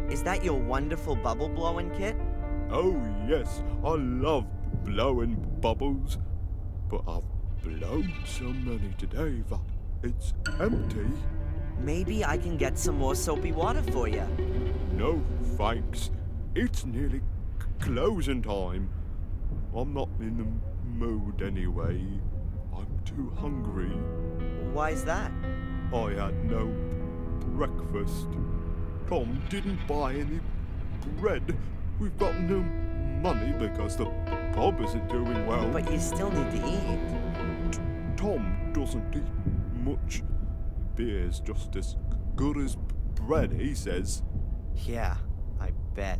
Is that your wonderful bubble blowing kit? Oh yes, I love blowing bubbles, but I've blown so many today that it's empty. Maybe I can get some more soapy water for you. No thanks, it's nearly closing time. I'm not in the mood anyway. I'm too hungry. Why's that? I had no breakfast. Tom didn't buy any bread. We've got no money because the pub isn't doing well. But you still need to eat. Tom doesn't eat much. Beer's just as good as bread, he says. Yeah, I bet.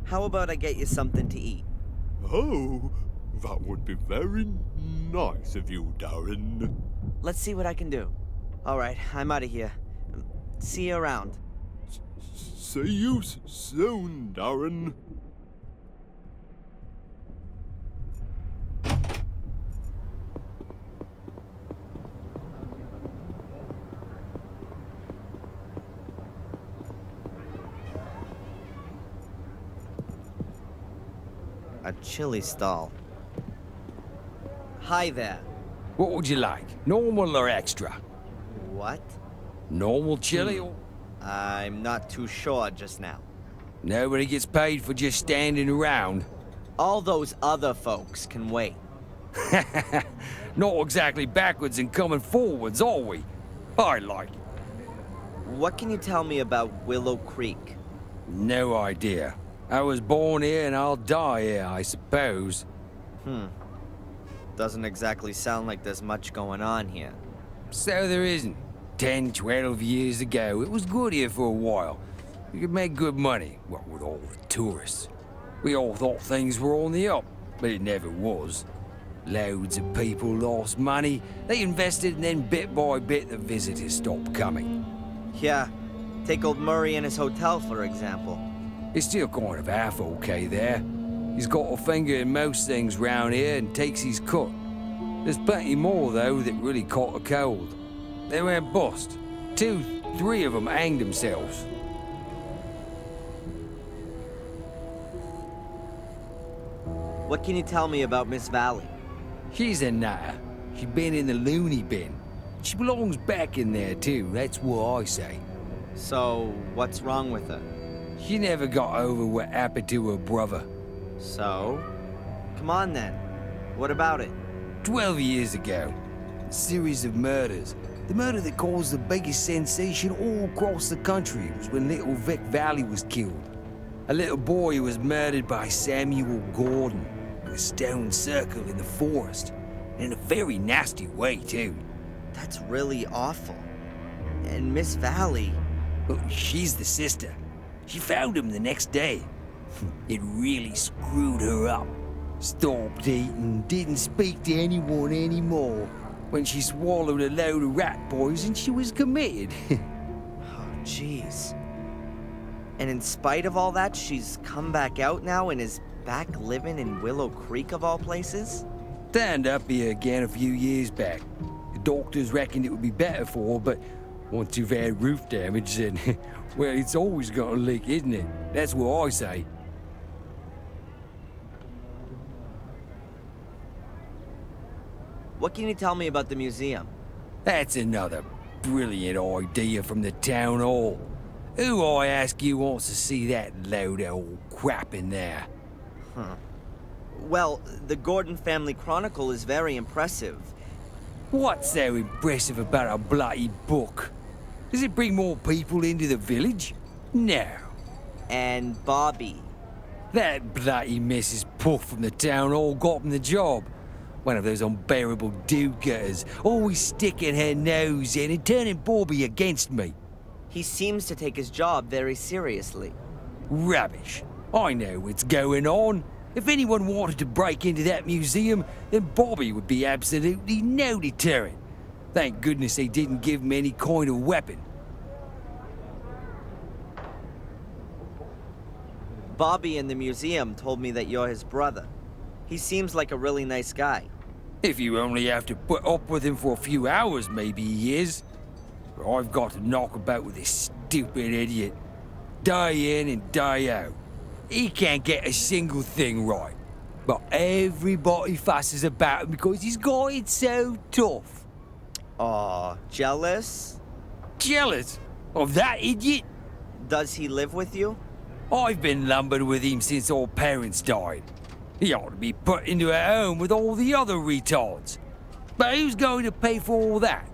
How about I get you something to eat? Oh, that would be very nice of you, Darren. let's see what I can do. All right, I'm out of here. See you around. See you soon, Darren. A chili stall. Hi there. What would you like? Normal or extra? What? Normal chili or... I'm not too sure just now. Nobody gets paid for just standing around. All those other folks can wait. Not exactly backwards and coming forwards, are we? I like it. What can you tell me about Willow Creek? No idea. I was born here and I'll die here, I suppose. Doesn't exactly sound like there's much going on here. So there isn't. 10, 12 years ago, it was good here for a while. You could make good money, what with all the tourists. We all thought things were on the up, but it never was. Loads of people lost money, they invested, and then bit by bit the visitors stopped coming. Yeah, take old Murray and his hotel, for example. It's still kind of half okay there. He's got a finger in most things round here and takes his cut. There's plenty more, though, that really caught a cold. They went bust. 2, 3 of them hanged themselves. What can you tell me about Miss Valley? She's a nutter. She's been in the loony bin. She belongs back in there, too. That's what I say. So, what's wrong with her? She never got over what happened to her brother. So? Come on, then. What about it? 12 years ago. A series of murders. The murder that caused the biggest sensation all across the country was when little Vic Valley was killed. A little boy who was murdered by Samuel Gordon with a stone circle in the forest. And in a very nasty way, too. That's really awful. And Miss Valley... Well, she's the sister. She found him the next day. It really screwed her up. Stopped eating, didn't speak to anyone anymore. When she swallowed a load of rat poison, she was committed. Oh, jeez. And in spite of all that, she's come back out now and is back living in Willow Creek of all places? Turned up here again a few years back. The doctors reckoned it would be better for her, but once you've had roof damage, then, well, it's always gonna leak, isn't it? That's what I say. What can you tell me about the museum? That's another brilliant idea from the town hall. Who, I ask you, wants to see that load of old crap in there? Well, the Gordon Family Chronicle is very impressive. What's so impressive about a bloody book? Does it bring more people into the village? No. And Bobby. That bloody Mrs. Puff from the town hall got him the job. One of those unbearable do-gooders, always sticking her nose in and turning Bobby against me. He seems to take his job very seriously. Rubbish. I know what's going on. If anyone wanted to break into that museum, then Bobby would be absolutely no deterrent. Thank goodness they didn't give him any kind of weapon. Bobby in the museum told me that you're his brother. He seems like a really nice guy. If you only have to put up with him for a few hours, maybe he is. But I've got to knock about with this stupid idiot. Day in and day out. He can't get a single thing right. But everybody fusses about him because he's got it so tough. Aw, jealous? Jealous of that idiot? Does he live with you? I've been lumbered with him since our parents died. He ought to be put into a home with all the other retards. But who's going to pay for all that?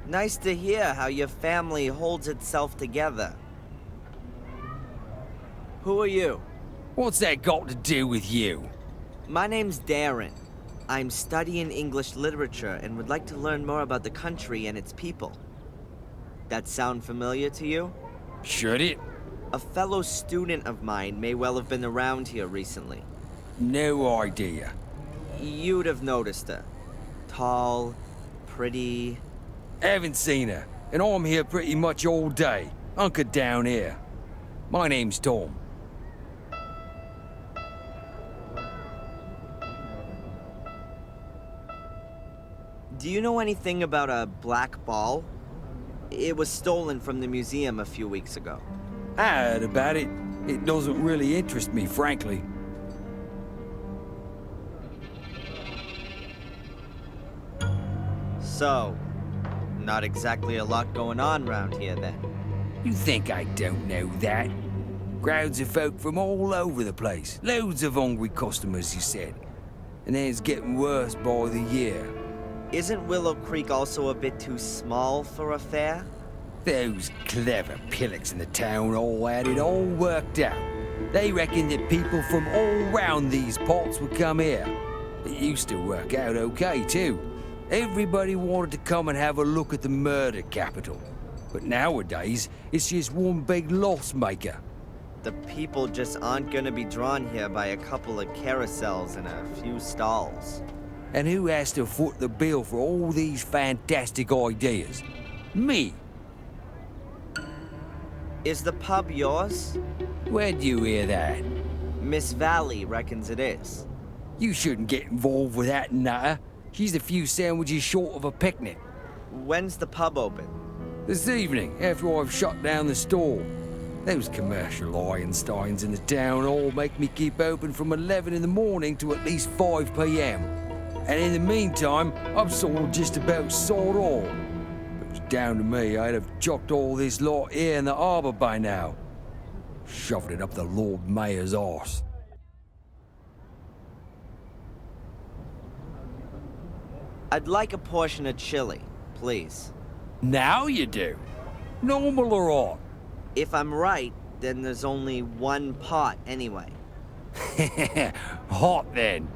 Nice to hear how your family holds itself together. Who are you? What's that got to do with you? My name's Darren. I'm studying English literature and would like to learn more about the country and its people. That sound familiar to you? Should it? A fellow student of mine may well have been around here recently. No idea. You'd have noticed her. Tall, pretty, Haven't seen her, and I'm here pretty much all day, hunkered down here. My name's Tom. Do you know anything about a black ball? It was stolen from the museum a few weeks ago. I heard about it. It doesn't really interest me, frankly. So, not exactly a lot going on round here then. You think I don't know that? Crowds of folk from all over the place. Loads of hungry customers, you said. And then it's getting worse by the year. Isn't Willow Creek also a bit too small for a fair? Those clever pillocks in the town all had it all worked out. They reckoned that people from all round these parts would come here. It used to work out okay, too. Everybody wanted to come and have a look at the murder capital. But nowadays, it's just one big loss maker. The people just aren't gonna be drawn here by a couple of carousels and a few stalls. And who has to foot the bill for all these fantastic ideas? Me. Is the pub yours? Where'd you hear that? Miss Valley reckons it is. You shouldn't get involved with that nutter. She's a few sandwiches short of a picnic. When's the pub open? This evening, after I've shut down the store. Those commercial Einsteins in the town all make me keep open from 11 in the morning to at least 5 p.m. And in the meantime, I'm sort of just about sawed off. If it was down to me, I'd have chucked all this lot here in the harbour by now. Shoved it up the Lord Mayor's arse. I'd like a portion of chili, please. Now you do. Normal or what? If I'm right, then there's only one pot anyway. Hot then.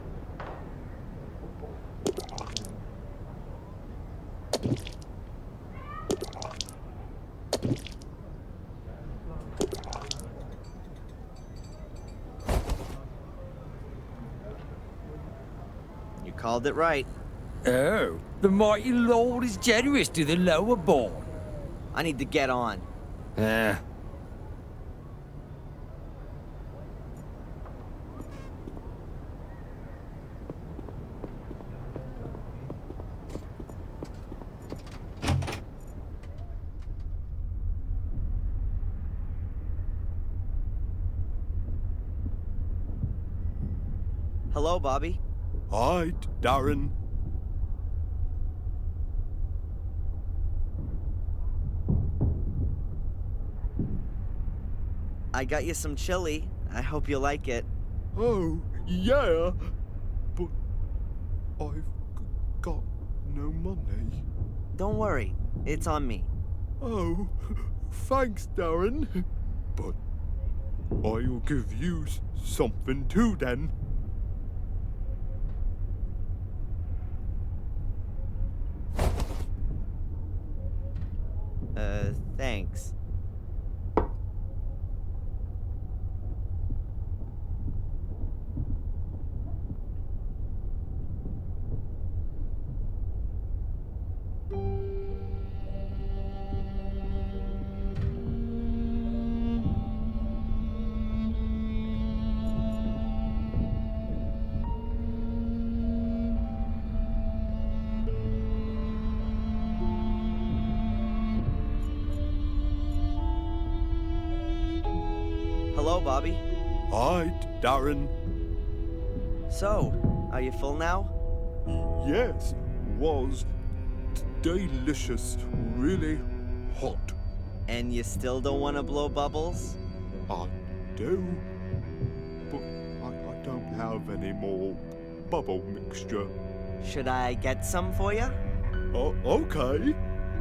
You called it right. Oh, the mighty Lord is generous to the lower born. I need to get on. Hello, Bobby. Hi, Darren. I got you some chili. I hope you like it. Oh, yeah. But I've got no money. Don't worry, it's on me. Oh, thanks, Darren. But I'll give you something too then. Thanks. Hello, Bobby. Hi, Darren. So, are you full now? Yes, was delicious, really hot. And you still don't want to blow bubbles? I do, but I don't have any more bubble mixture. Should I get some for you? Oh, okay.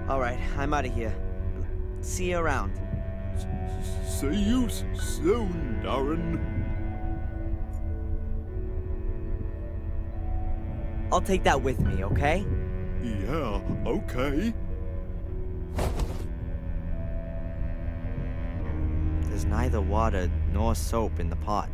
Alright, I'm out of here. See you around. See you soon, Darren. I'll take that with me, okay? Yeah, okay. There's neither water nor soap in the pot.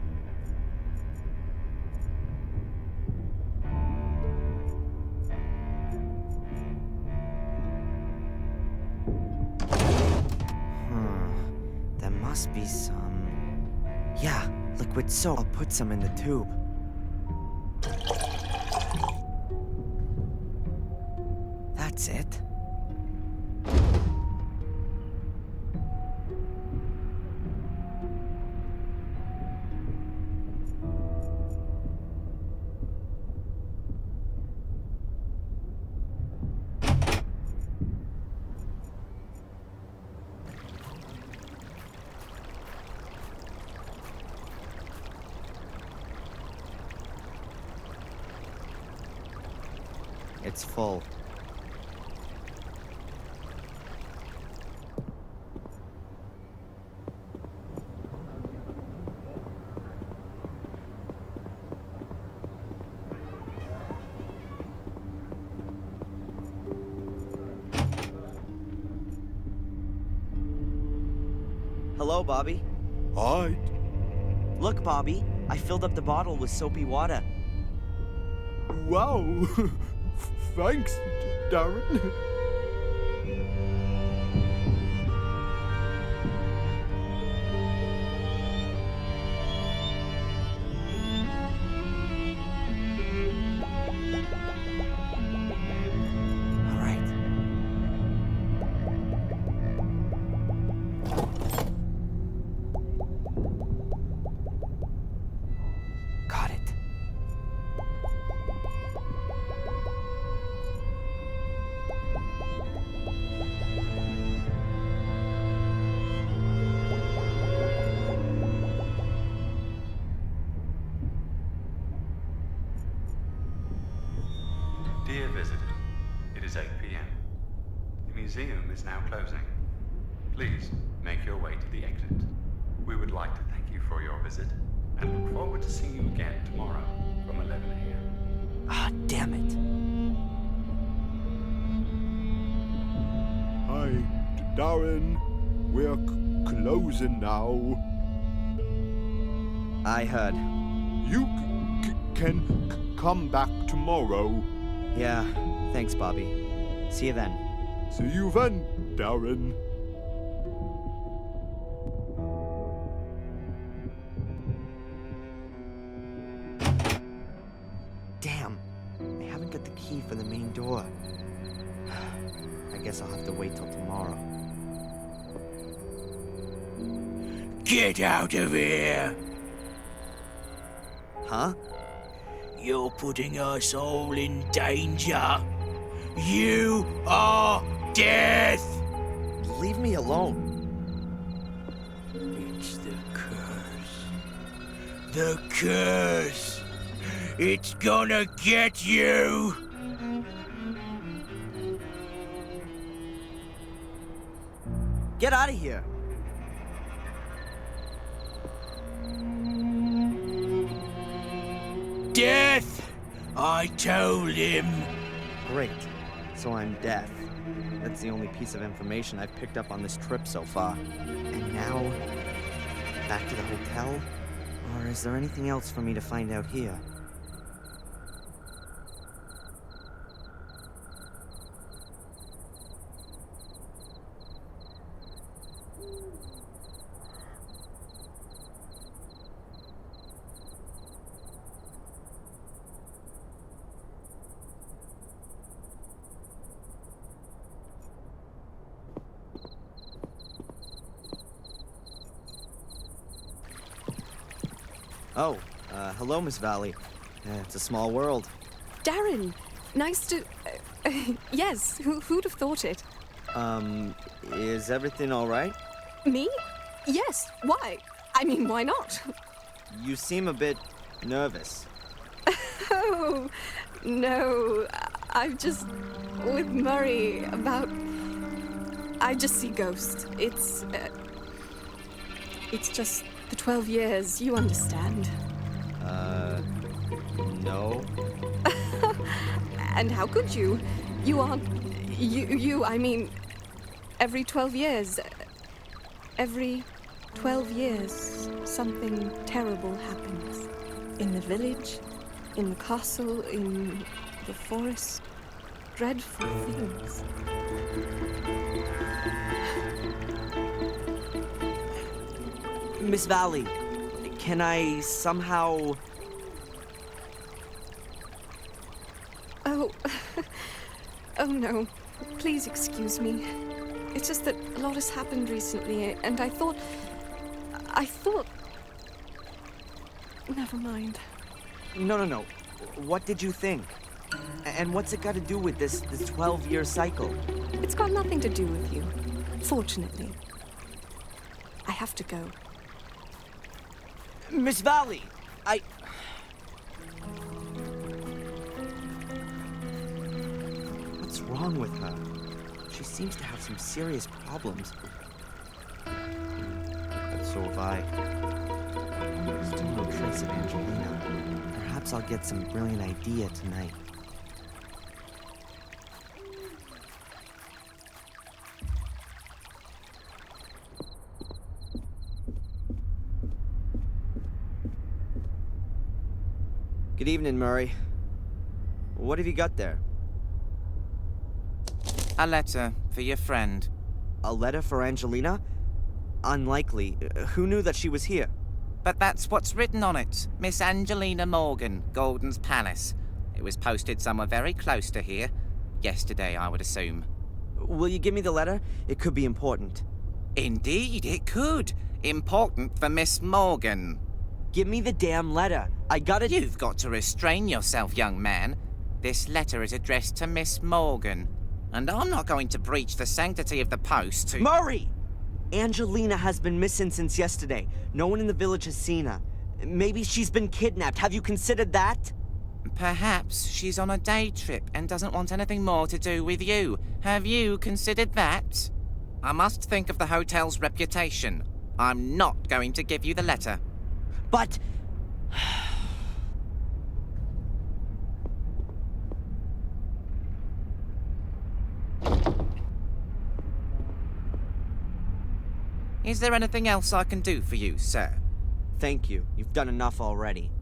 must be some... Yeah, liquid soap. I'll put some in the tube. That's it. It's full. Hello, Bobby. Hi. Look, Bobby. I filled up the bottle with soapy water. Wow. Thanks, Darren. All right. Got it. Dear visitor, it is 8 p.m. The museum is now closing. Please make your way to the exit. We would like to thank you for your visit and look forward to seeing you again tomorrow from 11 a.m. Ah, damn it. Hi, Darren. We're closing now. I heard. You can come back tomorrow. Yeah, thanks, Bobby. See you then. See you then, Darren. Damn, I haven't got the key for the main door. I guess I'll have to wait till tomorrow. Get out of here! Huh? You're putting us all in danger. You are death! Leave me alone. It's the curse. The curse! It's gonna get you! Get out of here. Death! I told him. Great. So I'm deaf. That's the only piece of information I've picked up on this trip so far. And now, back to the hotel? Or is there anything else for me to find out here? Oh, hello, Miss Valley. It's a small world. Darren, nice to... yes, who'd have thought it? Is everything all right? Me? Yes, why? I mean, why not? You seem a bit nervous. Oh, no. I'm just with Murray about... I just see ghosts. It's just the 12 years, you understand. No. And how could you? You aren't... I mean, every 12 years... Every 12 years, something terrible happens. In the village, in the castle, in the forest. Dreadful things. Miss Valley, can I somehow... Oh, oh no. Please excuse me. It's just that a lot has happened recently, and I thought... Never mind. No. What did you think? And what's it got to do with this 12-year cycle? It's got nothing to do with you, fortunately. I have to go. Miss Valley, What's wrong with her? She seems to have some serious problems. But so have I. Still no trace of Angelina. Perhaps I'll get some brilliant idea tonight. Good evening, Murray. What have you got there? A letter for your friend. A letter for Angelina? Unlikely. Who knew that she was here? But that's what's written on it. Miss Angelina Morgan, Golden's Palace. It was posted somewhere very close to here. Yesterday, I would assume. Will you give me the letter? It could be important. Indeed, it could. Important for Miss Morgan. Give me the damn letter. I gotta... You've got to restrain yourself, young man. This letter is addressed to Miss Morgan. And I'm not going to breach the sanctity of the post to... Murray! Angelina has been missing since yesterday. No one in the village has seen her. Maybe she's been kidnapped. Have you considered that? Perhaps she's on a day trip and doesn't want anything more to do with you. Have you considered that? I must think of the hotel's reputation. I'm not going to give you the letter. But... Is there anything else I can do for you, sir? Thank you. You've done enough already.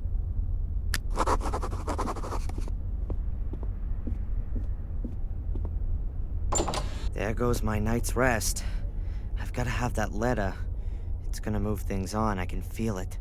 There goes my night's rest. I've got to have that letter. It's gonna move things on. I can feel it.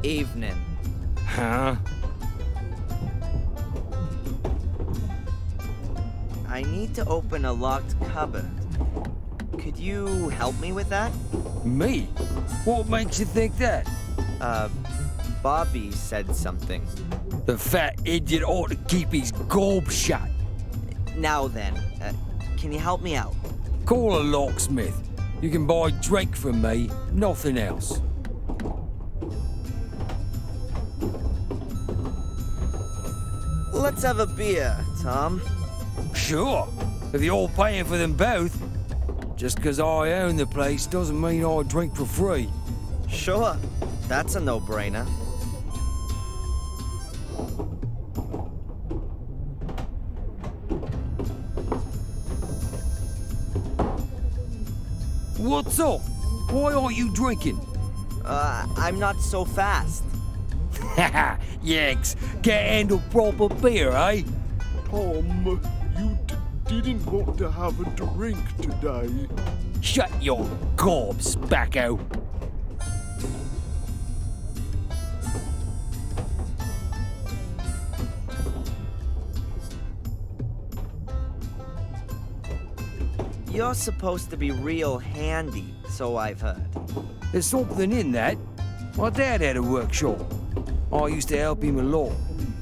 Evening. Huh? I need to open a locked cupboard. Could you help me with that? Me? What makes you think that? Bobby said something. The fat idiot ought to keep his gob shut. Now then, can you help me out? Call a locksmith. You can buy drink from me, nothing else. Let's have a beer, Tom. Sure, if you're paying for them both. Just because I own the place doesn't mean I drink for free. Sure, that's a no-brainer. What's up? Why aren't you drinking? I'm not so fast. Haha, Yanks, can't handle proper beer, eh? Tom, you didn't want to have a drink today. Shut your gob, spacko. You're supposed to be real handy, so I've heard. There's something in that. My dad had a workshop. I used to help him a lot.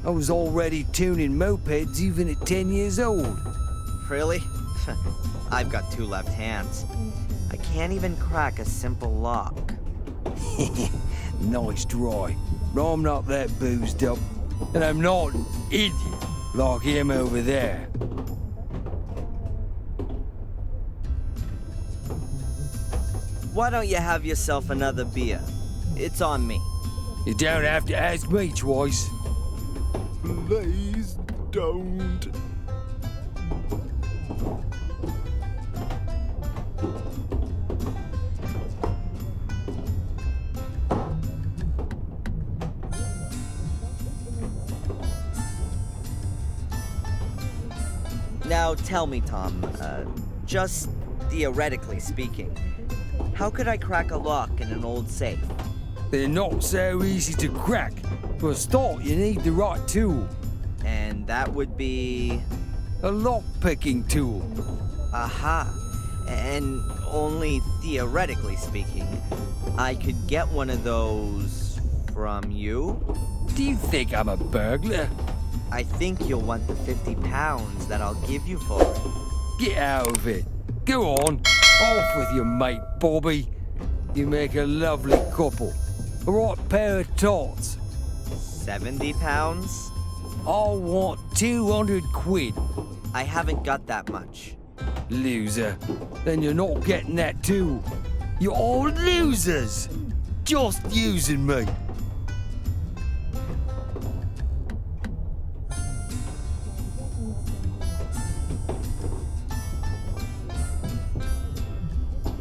I was already tuning mopeds even at 10 years old. Really? I've got 2 left hands. I can't even crack a simple lock. Nice try. But I'm not that boozed up. And I'm not an idiot like him over there. Why don't you have yourself another beer? It's on me. You don't have to ask me twice. Please don't. Now tell me, Tom, just theoretically speaking, how could I crack a lock in an old safe? They're not so easy to crack. For a start, you need the right tool. And that would be... A lock-picking tool. Aha. And only theoretically speaking, I could get one of those from you? Do you think I'm a burglar? I think you'll want the 50 pounds that I'll give you for it. Get out of it. Go on. Off with your mate, Bobby. You make a lovely couple. A right pair of tots. 70 pounds? I want 200 quid. I haven't got that much. Loser. Then you're not getting that too. You're all losers. Just using me.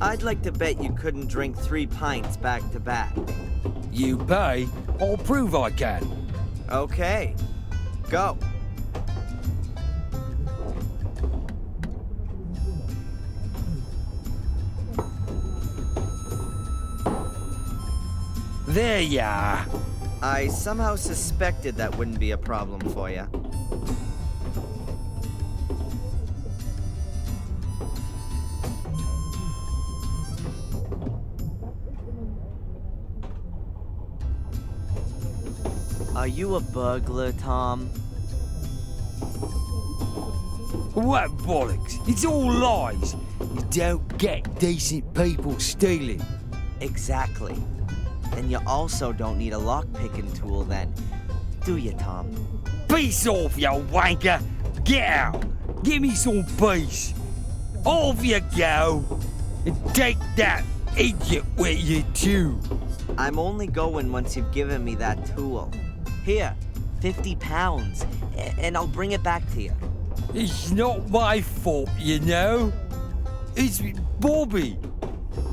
I'd like to bet you couldn't drink 3 pints back to back. You pay, I'll prove I can. Okay. Go. There you are. I somehow suspected that wouldn't be a problem for you. Are you a burglar, Tom? What bollocks? It's all lies. You don't get decent people stealing. Exactly. Then you also don't need a lock-picking tool then, do you, Tom? Peace off, you wanker! Get out! Give me some peace! Off you go! And take that idiot with you too! I'm only going once you've given me that tool. Here, 50 pounds, and I'll bring it back to you. It's not my fault, you know. It's Bobby.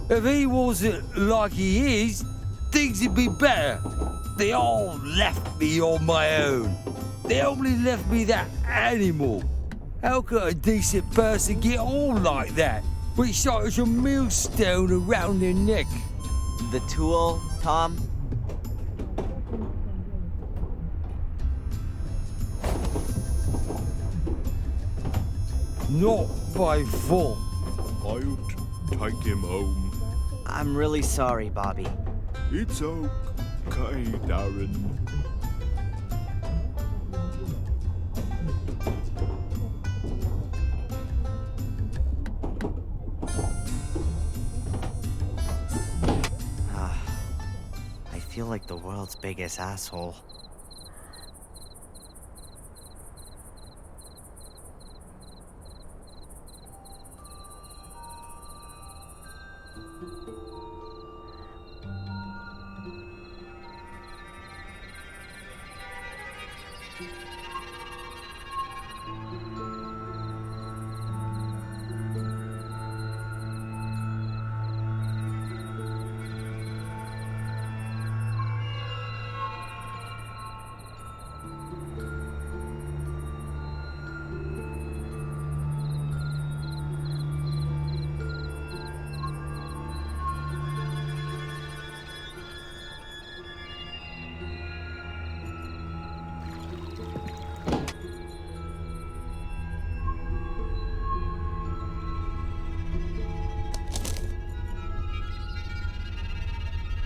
If he wasn't like he is, things would be better. They all left me on my own. They only left me that animal. How could a decent person get on like that with such a millstone around their neck? The tool, Tom? Not by fault. I'll take him home. I'm really sorry, Bobby. It's okay, Darren. I feel like the world's biggest asshole.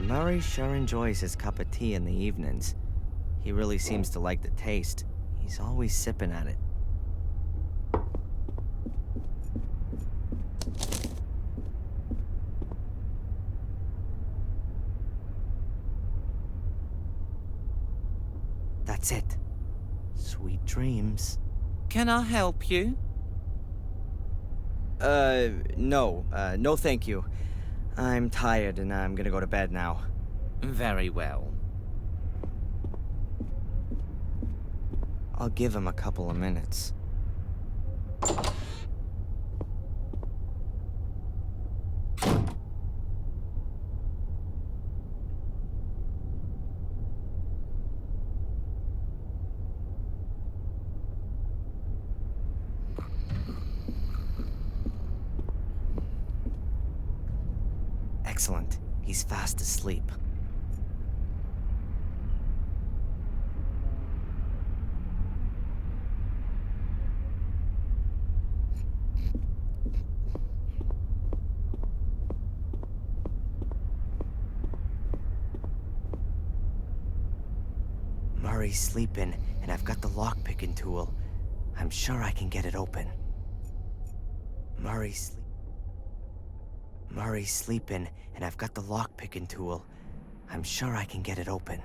Murray sure enjoys his cup of tea in the evenings. He really seems to like the taste. He's always sipping at it. That's it. Sweet dreams. Can I help you? No. No thank you. I'm tired and I'm gonna go to bed now. Very well. I'll give him a couple of minutes. Excellent. He's fast asleep. Murray's sleeping, and I've got the lock-picking tool. I'm sure I can get it open. Murray's sleeping, and I've got the lock-picking tool. I'm sure I can get it open.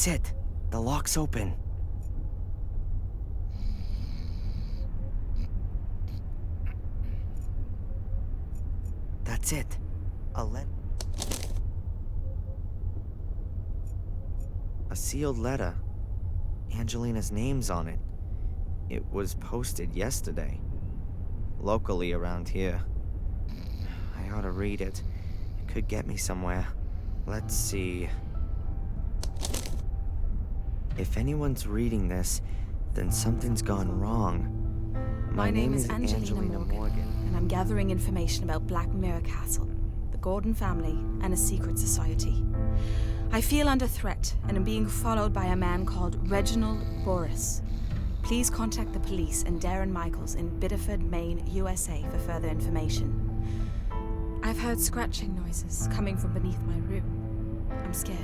That's it. The lock's open. That's it. A sealed letter. Angelina's name's on it. It was posted yesterday. Locally around here. I ought to read it. It could get me somewhere. Let's see. If anyone's reading this, then something's gone wrong. My name is Angelina Morgan, and I'm gathering information about Black Mirror Castle, the Gordon family, and a secret society. I feel under threat and am being followed by a man called Reginald Boris. Please contact the police and Darren Michaels in Biddeford, Maine, USA for further information. I've heard scratching noises coming from beneath my room. I'm scared.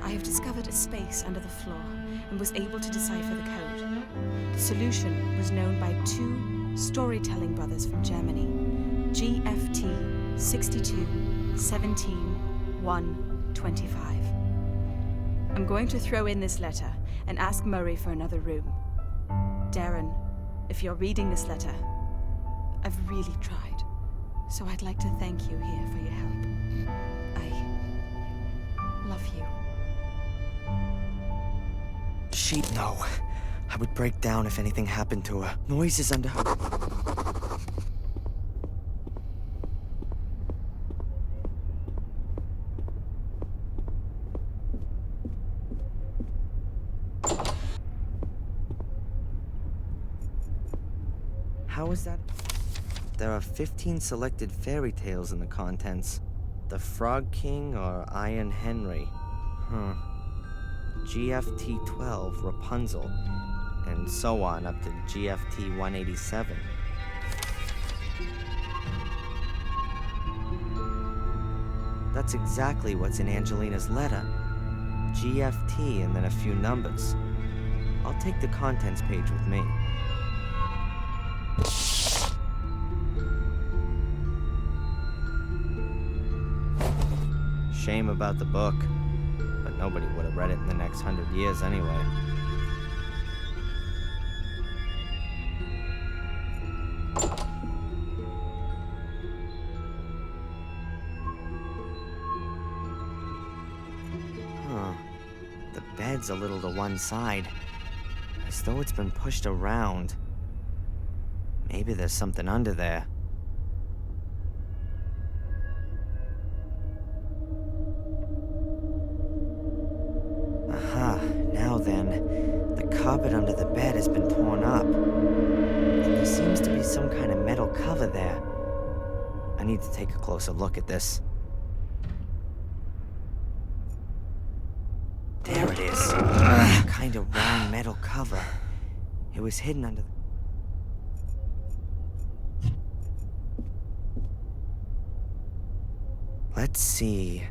I have discovered a space under the floor and was able to decipher the code. The solution was known by two storytelling brothers from Germany, GFT 62 17 1 25. I'm going to throw in this letter and ask Murray for another room. Darren, if you're reading this letter, I've really tried, so I'd like to thank you here for your help. I love you. She'd know. I would break down if anything happened to her. Noises under her. How is that? There are 15 selected fairy tales in the contents. The Frog King or Iron Henry. GFT 12, Rapunzel, and so on up to GFT 187. That's exactly what's in Angelina's letter. GFT and then a few numbers. I'll take the contents page with me. Shame about the book. Nobody would have read it in the next 100 years anyway. The bed's a little to one side, as though it's been pushed around. Maybe there's something under there. Now then, the carpet under the bed has been torn up. And there seems to be some kind of metal cover there. I need to take a closer look at this. There it is. A kind of round metal cover. It was hidden under the... Let's see...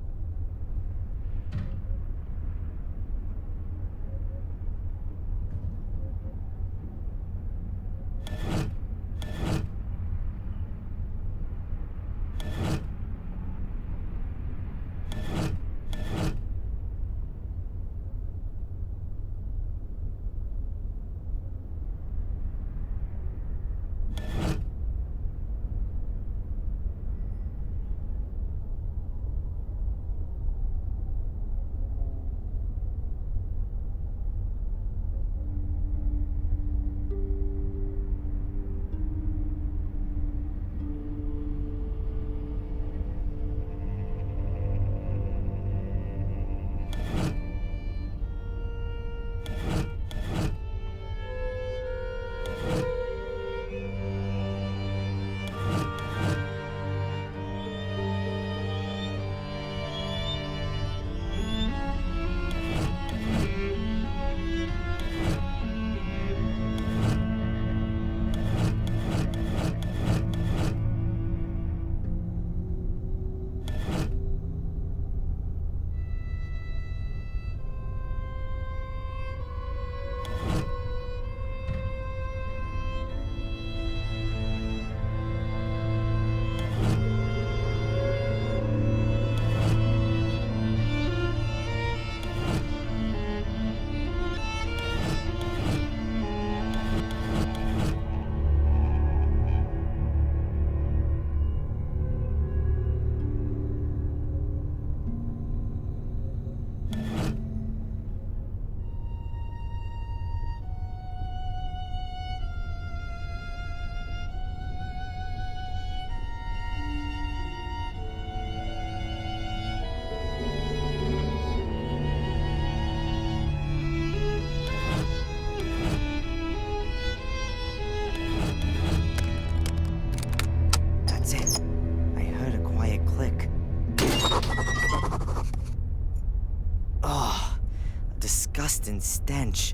disgusting stench.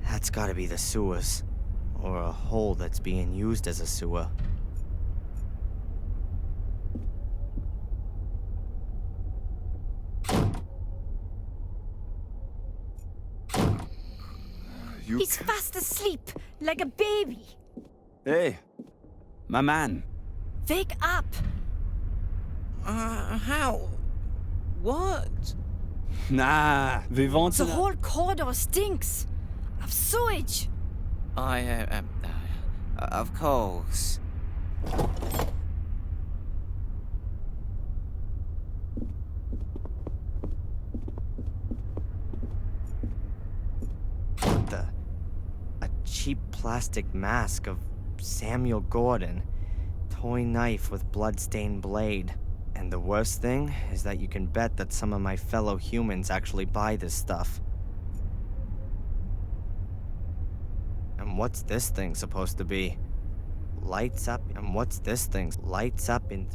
That's gotta be the sewers. Or a hole that's being used as a sewer. He's fast asleep, like a baby. Hey, my man. Wake up. How? What? Nah, we want The to... whole corridor stinks of sewage. Of course. A cheap plastic mask of Samuel Gordon. Toy knife with blood-stained blade. And the worst thing is that you can bet that some of my fellow humans actually buy this stuff. And what's this thing supposed to be? Lights up, and what's this thing? Lights up in...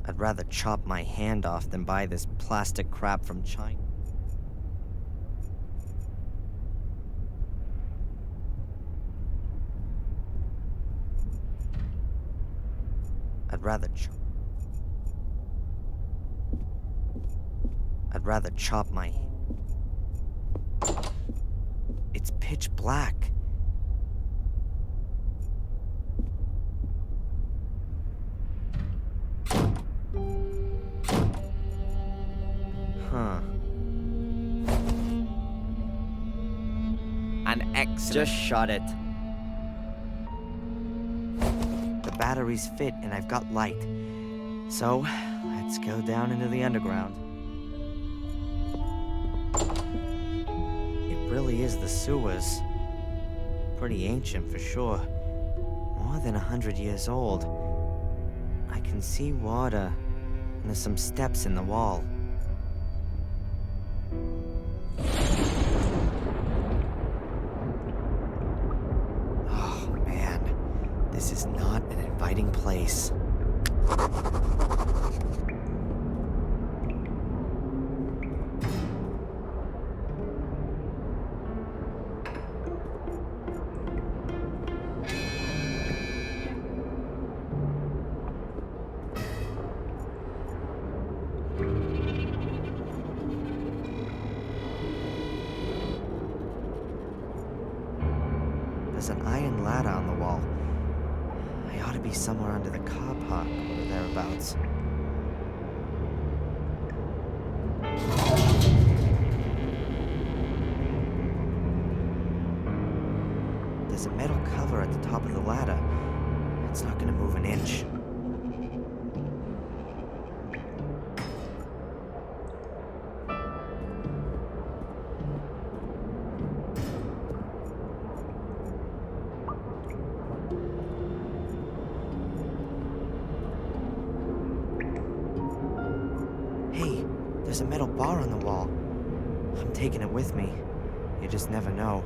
I'd rather chop my hand off than buy this plastic crap from China. I'd rather chop my... It's pitch black. Huh. An excellent... Just shut it. The batteries fit and I've got light. So, let's go down into the underground. It really is the sewers. Pretty ancient for sure. More than 100 years old. I can see water, and there's some steps in the wall. Oh man, this is not an inviting place. There's an iron ladder on the wall. I ought to be somewhere under the car park or thereabouts. There's a metal cover at the top of the ladder. It's not gonna move an inch. Hey, there's a metal bar on the wall. I'm taking it with me. You just never know.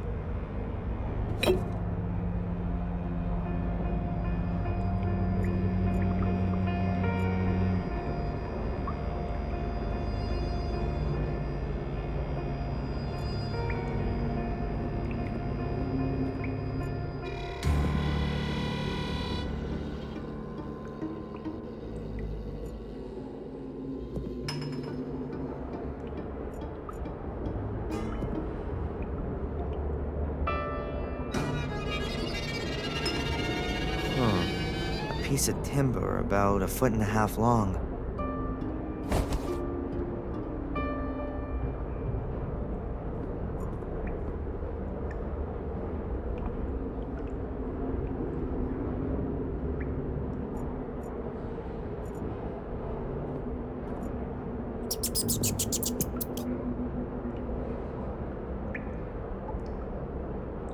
A piece of timber about 1.5 feet long.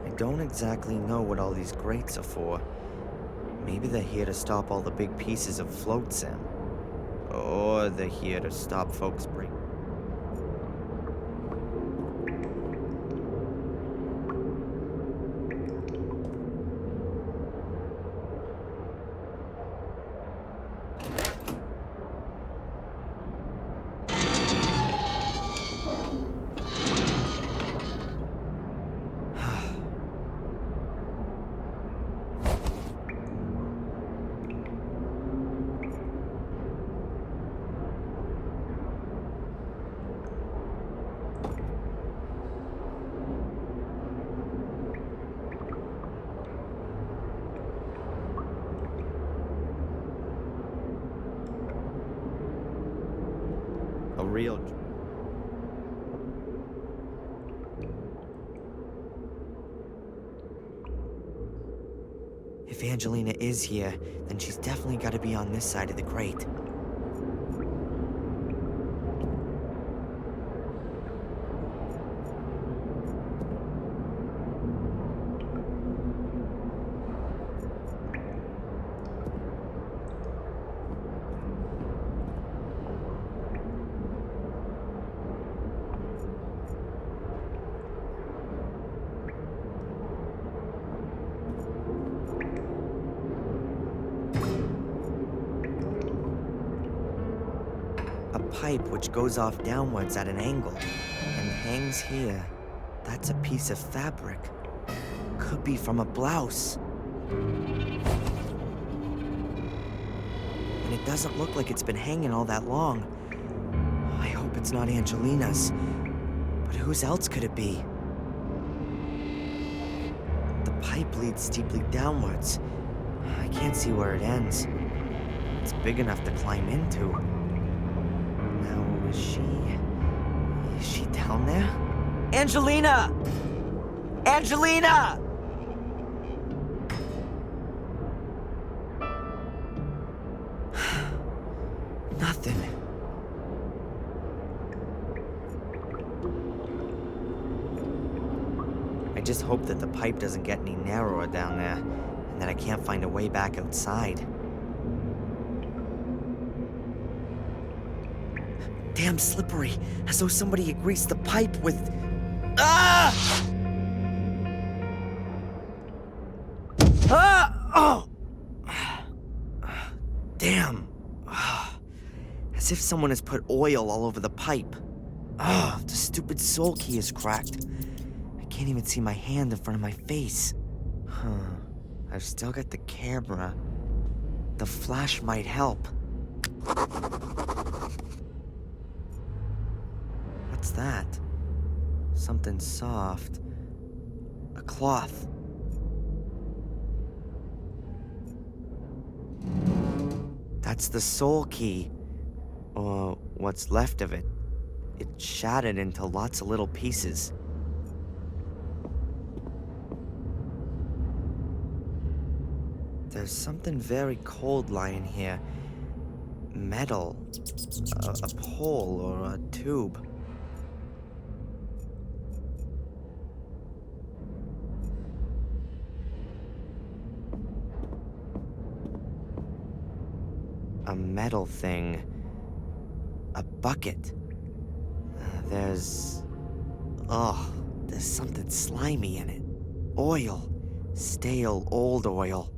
I don't exactly know what all these grates are for. Maybe they're here to stop all the big pieces of float sand. Or they're here to stop folks breaking. A real... If Angelina is here, then she's definitely got to be on this side of the grate. Pipe which goes off downwards at an angle and hangs here. That's a piece of fabric. Could be from a blouse. And it doesn't look like it's been hanging all that long. I hope it's not Angelina's. But whose else could it be? The pipe leads steeply downwards. I can't see where it ends. It's big enough to climb into. Is she down there? Angelina! Angelina! Nothing. I just hope that the pipe doesn't get any narrower down there, and that I can't find a way back outside. Damn slippery, as though somebody had greased the pipe with... Ah! Ah! Oh! Damn. As if someone has put oil all over the pipe. Oh, the stupid soul key is cracked. I can't even see my hand in front of my face. I've still got the camera. The flash might help. What's that? Something soft. A cloth. That's the soul key. Or what's left of it. It's shattered into lots of little pieces. There's something very cold lying here. Metal. A pole or a tube. A metal thing. A bucket. There's something slimy in it. Oil. Stale, old oil.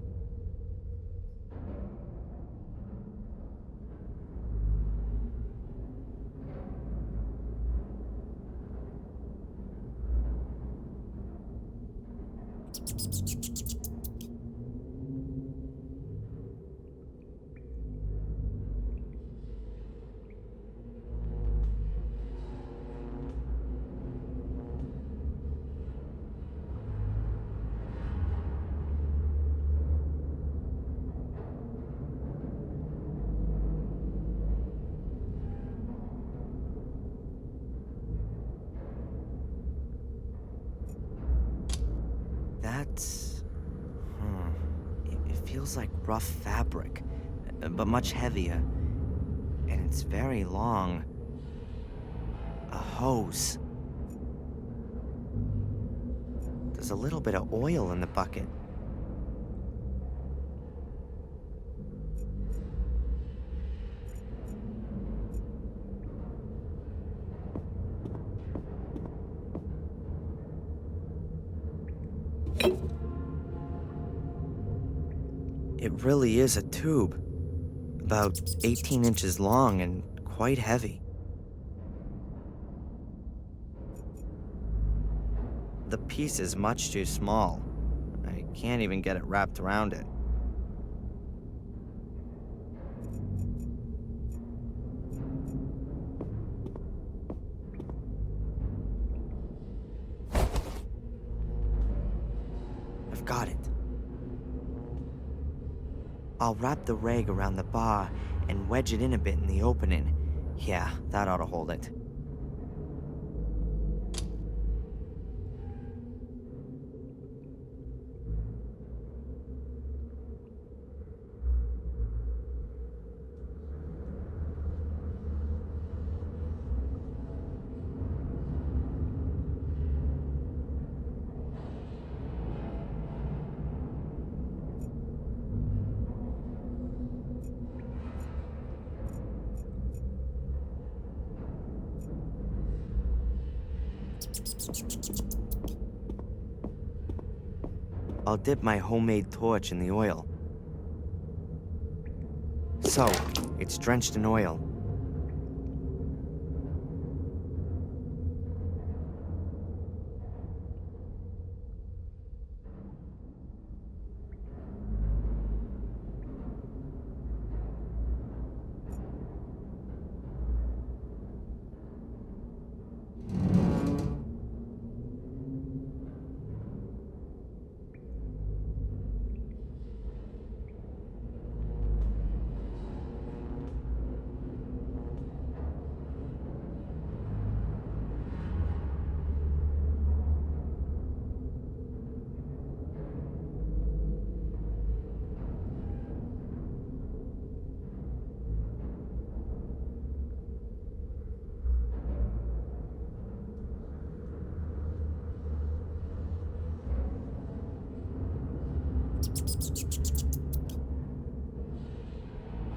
It feels like rough fabric, but much heavier. And it's very long. A hose. There's a little bit of oil in the bucket. It really is a tube. About 18 inches long and quite heavy. The piece is much too small. I can't even get it wrapped around it. I've got it. I'll wrap the rag around the bar and wedge it in a bit in the opening. Yeah, that ought to hold it. I'll dip my homemade torch in the oil. So, it's drenched in oil.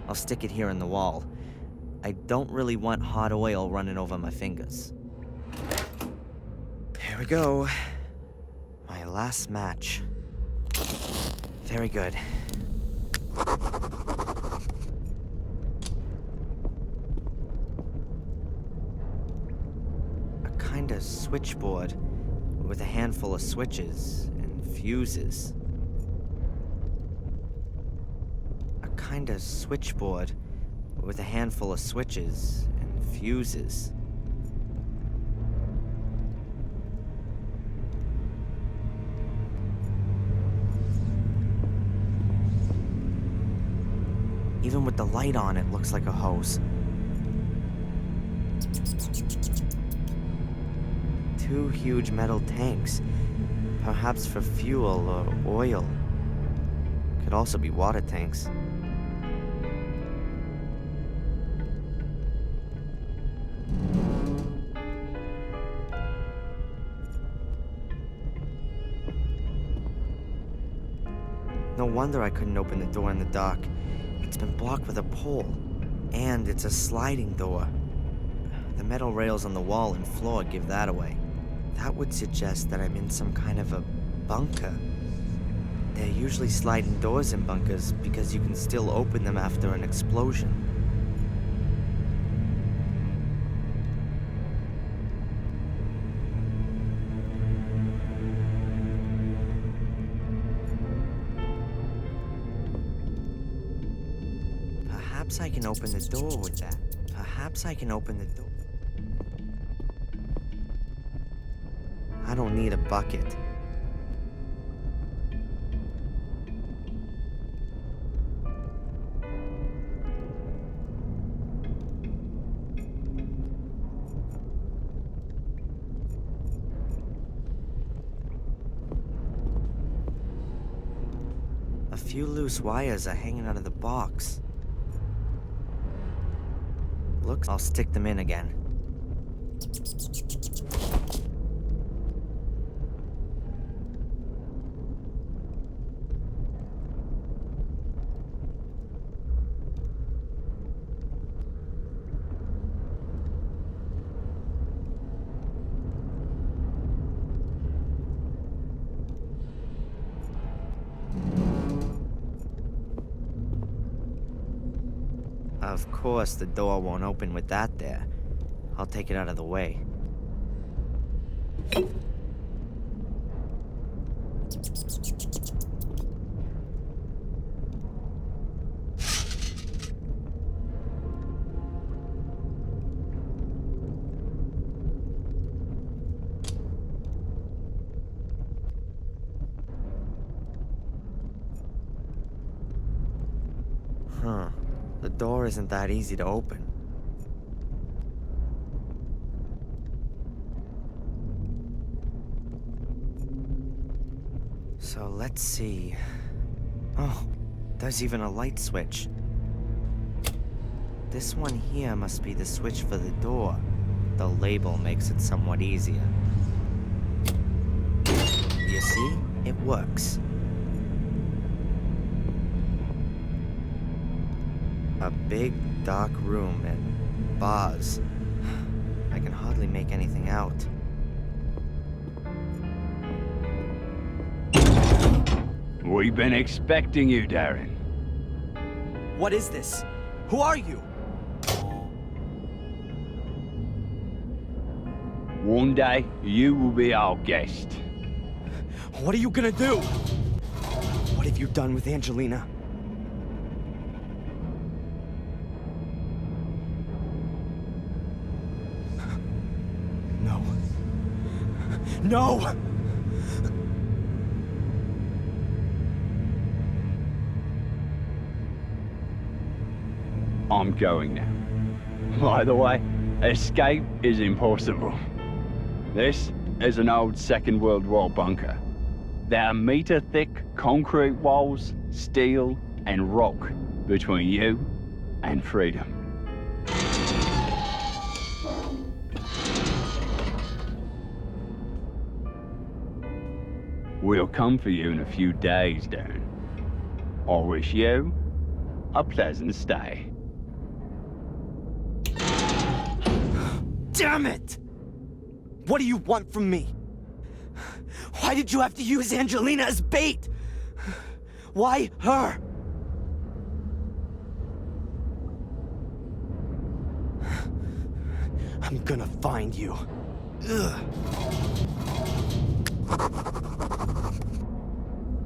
I'll stick it here in the wall. I don't really want hot oil running over my fingers. Here we go. My last match. Very good. A kind of switchboard with a handful of switches and fuses. Kind of switchboard with a handful of switches and fuses. Even with the light on, it looks like a hose. Two huge metal tanks, perhaps for fuel or oil. Could also be water tanks. No wonder I couldn't open the door in the dark. It's been blocked with a pole. And it's a sliding door. The metal rails on the wall and floor give that away. That would suggest that I'm in some kind of a bunker. There are usually sliding doors in bunkers because you can still open them after an explosion. Perhaps I can open the door with that. Perhaps I can open the door. I don't need a bucket. A few loose wires are hanging out of the box. Looks, I'll stick them in again. Of course, the door won't open with that there. I'll take it out of the way. Huh. The door isn't that easy to open. So let's see. Oh, there's even a light switch. This one here must be the switch for the door. The label makes it somewhat easier. You see? It works. A big, dark room and bars. I can hardly make anything out. We've been expecting you, Darren. What is this? Who are you? One day, you will be our guest. What are you gonna do? What have you done with Angelina? No. No! I'm going now. By the way, escape is impossible. This is an old Second World War bunker. There are meter-thick concrete walls, steel, and rock between you and freedom. We'll come for you in a few days, Darren. I wish you a pleasant stay. Damn it! What do you want from me? Why did you have to use Angelina as bait? Why her? I'm gonna find you. Ugh.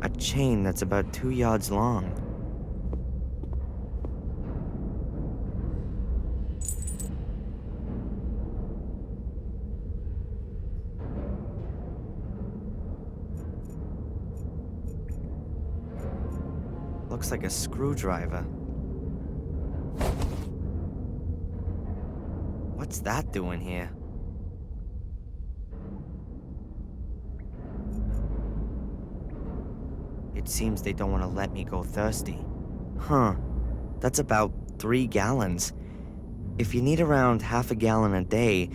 A chain that's about 2 yards long. Looks like a screwdriver. What's that doing here? It seems they don't want to let me go thirsty. Huh. That's about 3 gallons. If you need around half a gallon a day,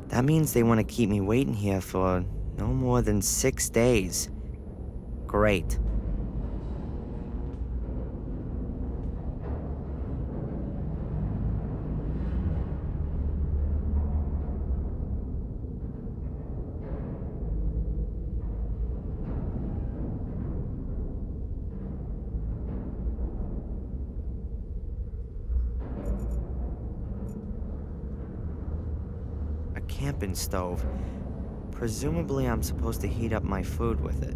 that means they want to keep me waiting here for no more than 6 days. Great. Camping stove. Presumably I'm supposed to heat up my food with it.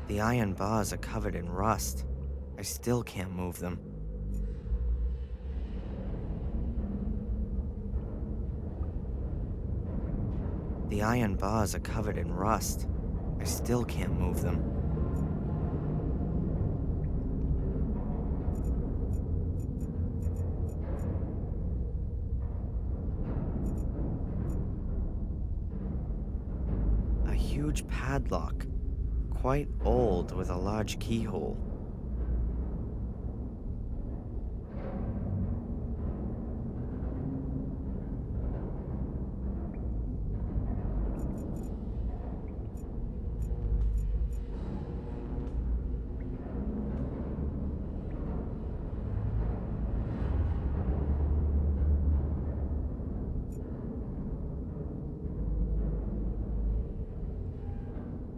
The iron bars are covered in rust. I still can't move them. The iron bars are covered in rust. I still can't move them. Huge padlock, quite old with a large keyhole.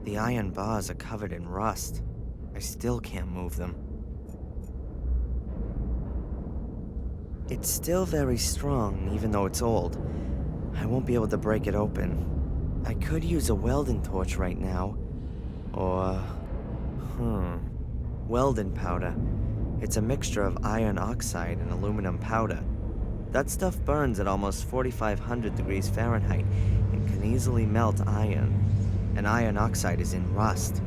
The iron bars are covered in rust. I still can't move them. It's still very strong, even though it's old. I won't be able to break it open. I could use a welding torch right now. Or... Welding powder. It's a mixture of iron oxide and aluminum powder. That stuff burns at almost 4,500 degrees Fahrenheit and can easily melt iron. And iron oxide is in rust.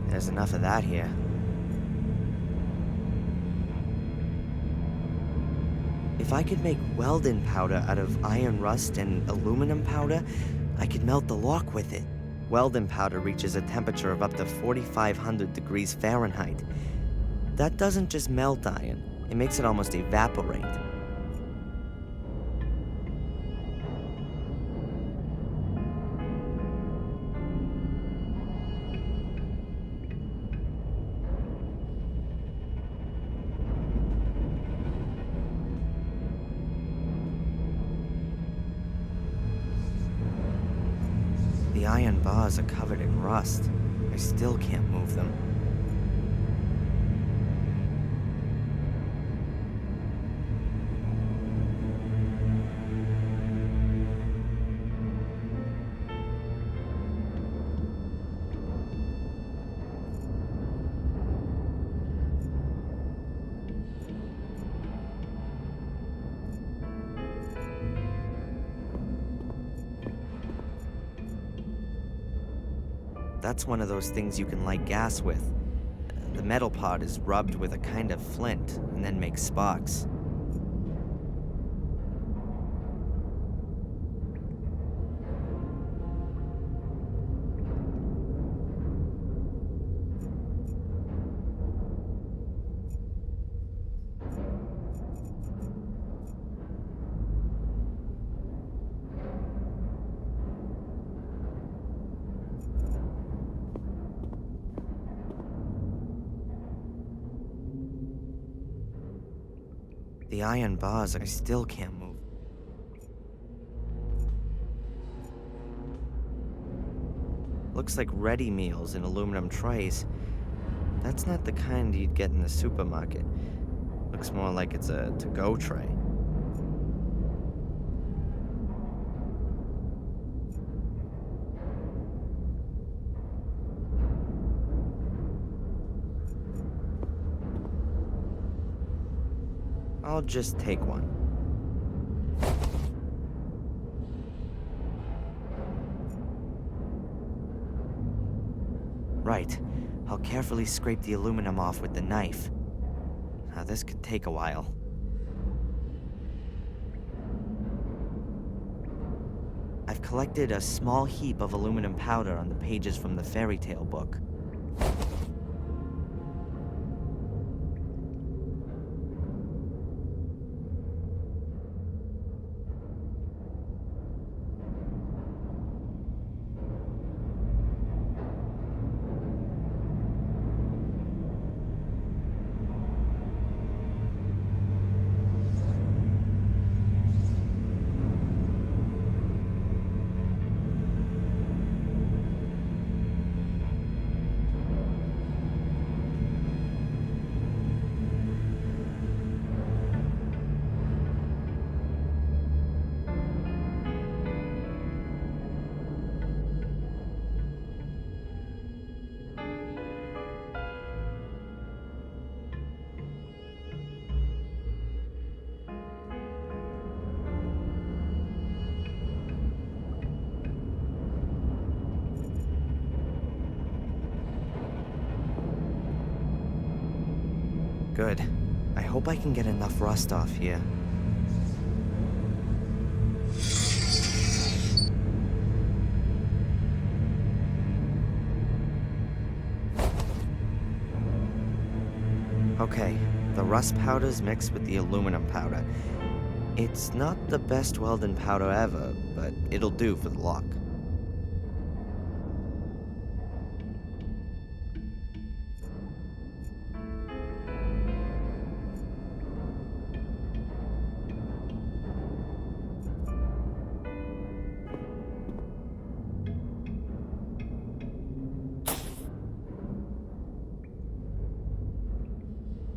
There's enough of that here. If I could make welding powder out of iron rust and aluminum powder, I could melt the lock with it. Welding powder reaches a temperature of up to 4,500 degrees Fahrenheit. That doesn't just melt iron, it makes it almost evaporate. The iron bars are covered in rust. I still can't move them. That's one of those things you can light gas with. The metal part is rubbed with a kind of flint and then makes sparks. The iron bars, I still can't move. Looks like ready meals in aluminum trays. That's not the kind you'd get in the supermarket. Looks more like it's a to-go tray. I'll just take one. Right. I'll carefully scrape the aluminum off with the knife. Now this could take a while. I've collected a small heap of aluminum powder on the pages from the fairy tale book. Good. I hope I can get enough rust off here. Okay, the rust powder's mixed with the aluminum powder. It's not the best welding powder ever, but it'll do for the lock.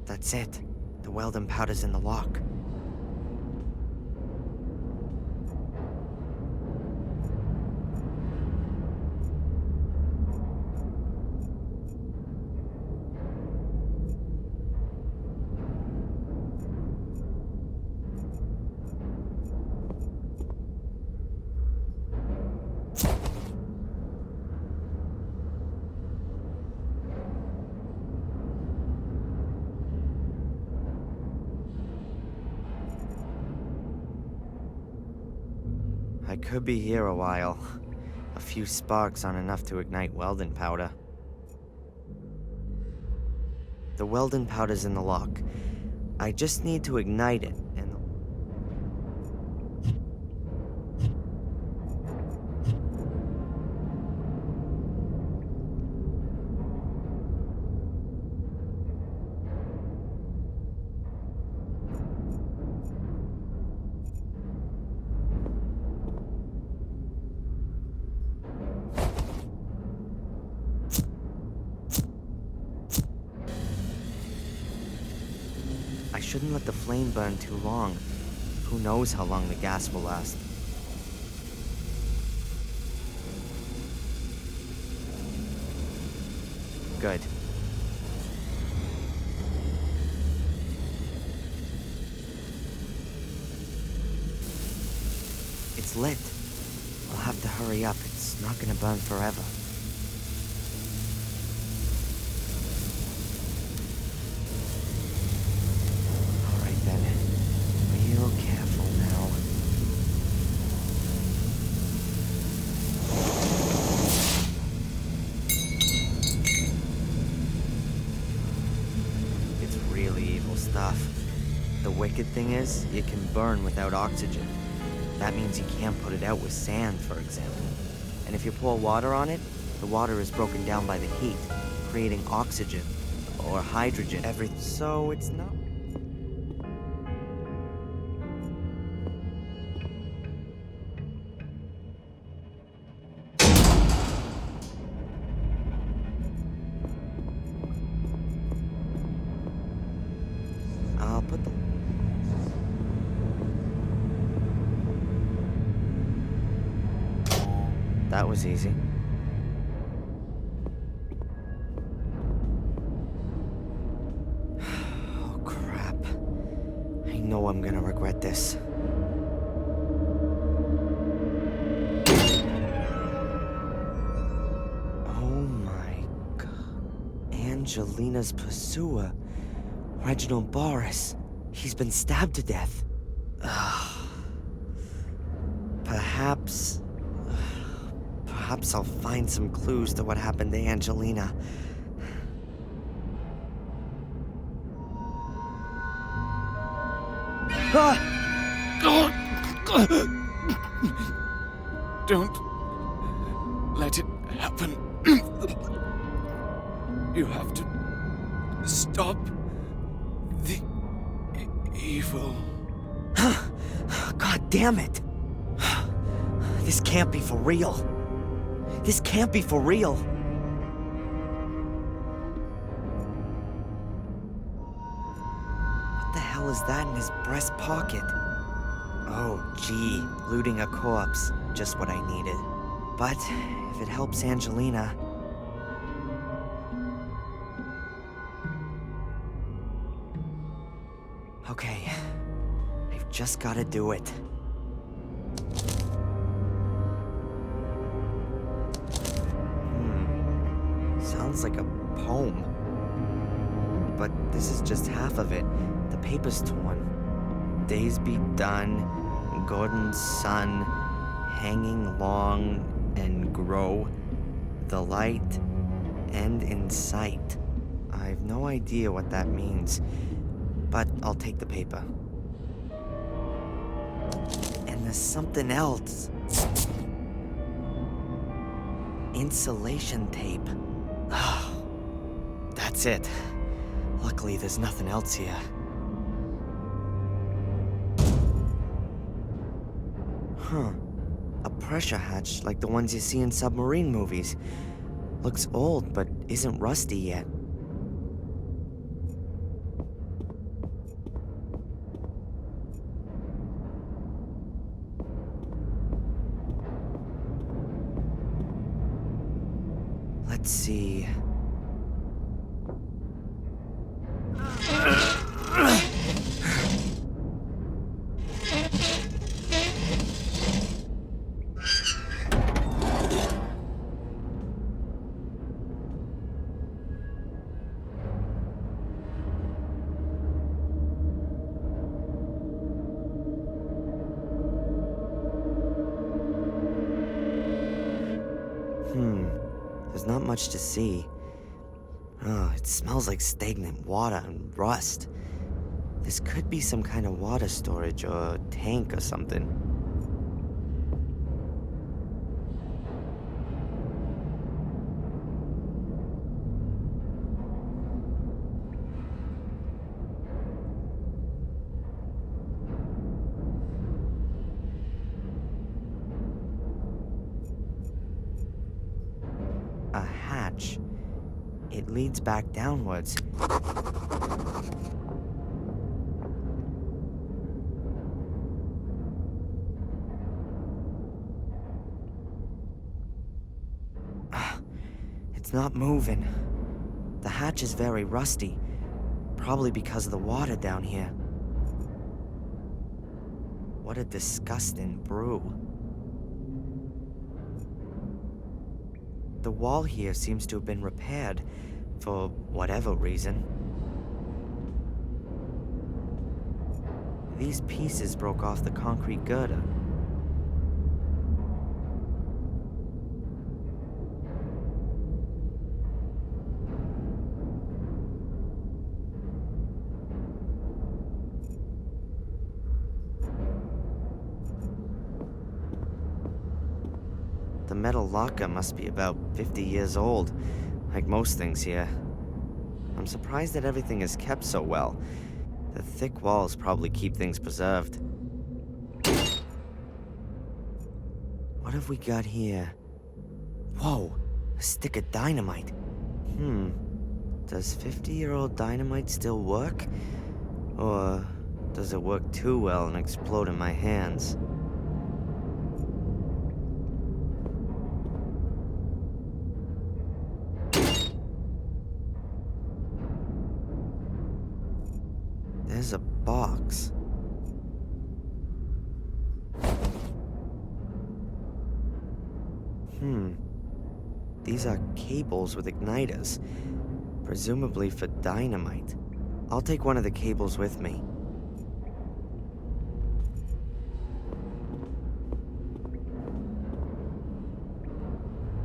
That's it. The welding powder's in the lock. I could be here a while. A few sparks aren't enough to ignite welding powder. The welding powder's in the lock. I just need to ignite it, and... I shouldn't let the flame burn too long. Who knows how long the gas will last. Good. It's lit. I'll have to hurry up. It's not gonna burn forever. Alright then. Real careful now. It's really evil stuff. The wicked thing is, it can burn without oxygen. That means you can't put it out with sand, for example. And if you pour water on it, the water is broken down by the heat, creating oxygen, or hydrogen, so it's not... I'll put the... That was easy. Oh, crap. I know I'm gonna regret this. Oh my God. Angelina's pursuer, Reginald Boris. He's been stabbed to death. Perhaps I'll find some clues to what happened to Angelina. Don't let it happen. You have to stop the evil. God damn it! This can't be for real. This can't be for real. What the hell is that in his breast pocket? Oh, gee, looting a corpse. Just what I needed. But if it helps Angelina... Okay, I've just gotta do it. Sounds like a poem. But this is just half of it. The paper's torn. Days be done, Gordon's son, hanging long and grow, the light end in sight. I've no idea what that means, but I'll take the paper. And there's something else. Insulation tape. That's it. Luckily, there's nothing else here. Huh. A pressure hatch like the ones you see in submarine movies. Looks old, but isn't rusty yet. Let's see. much to see. Oh, it smells like stagnant water and rust. This could be some kind of water storage or tank or something. A hatch. It leads back downwards. It's not moving. The hatch is very rusty, probably because of the water down here. What a disgusting brew. The wall here seems to have been repaired, for whatever reason. These pieces broke off the concrete girder. The metal locker must be about 50 years old, like most things here. I'm surprised that everything is kept so well. The thick walls probably keep things preserved. What have we got here? Whoa, a stick of dynamite. Does 50-year-old dynamite still work? Or does it work too well and explode in my hands? There's a box. These are cables with igniters, presumably for dynamite. I'll take one of the cables with me.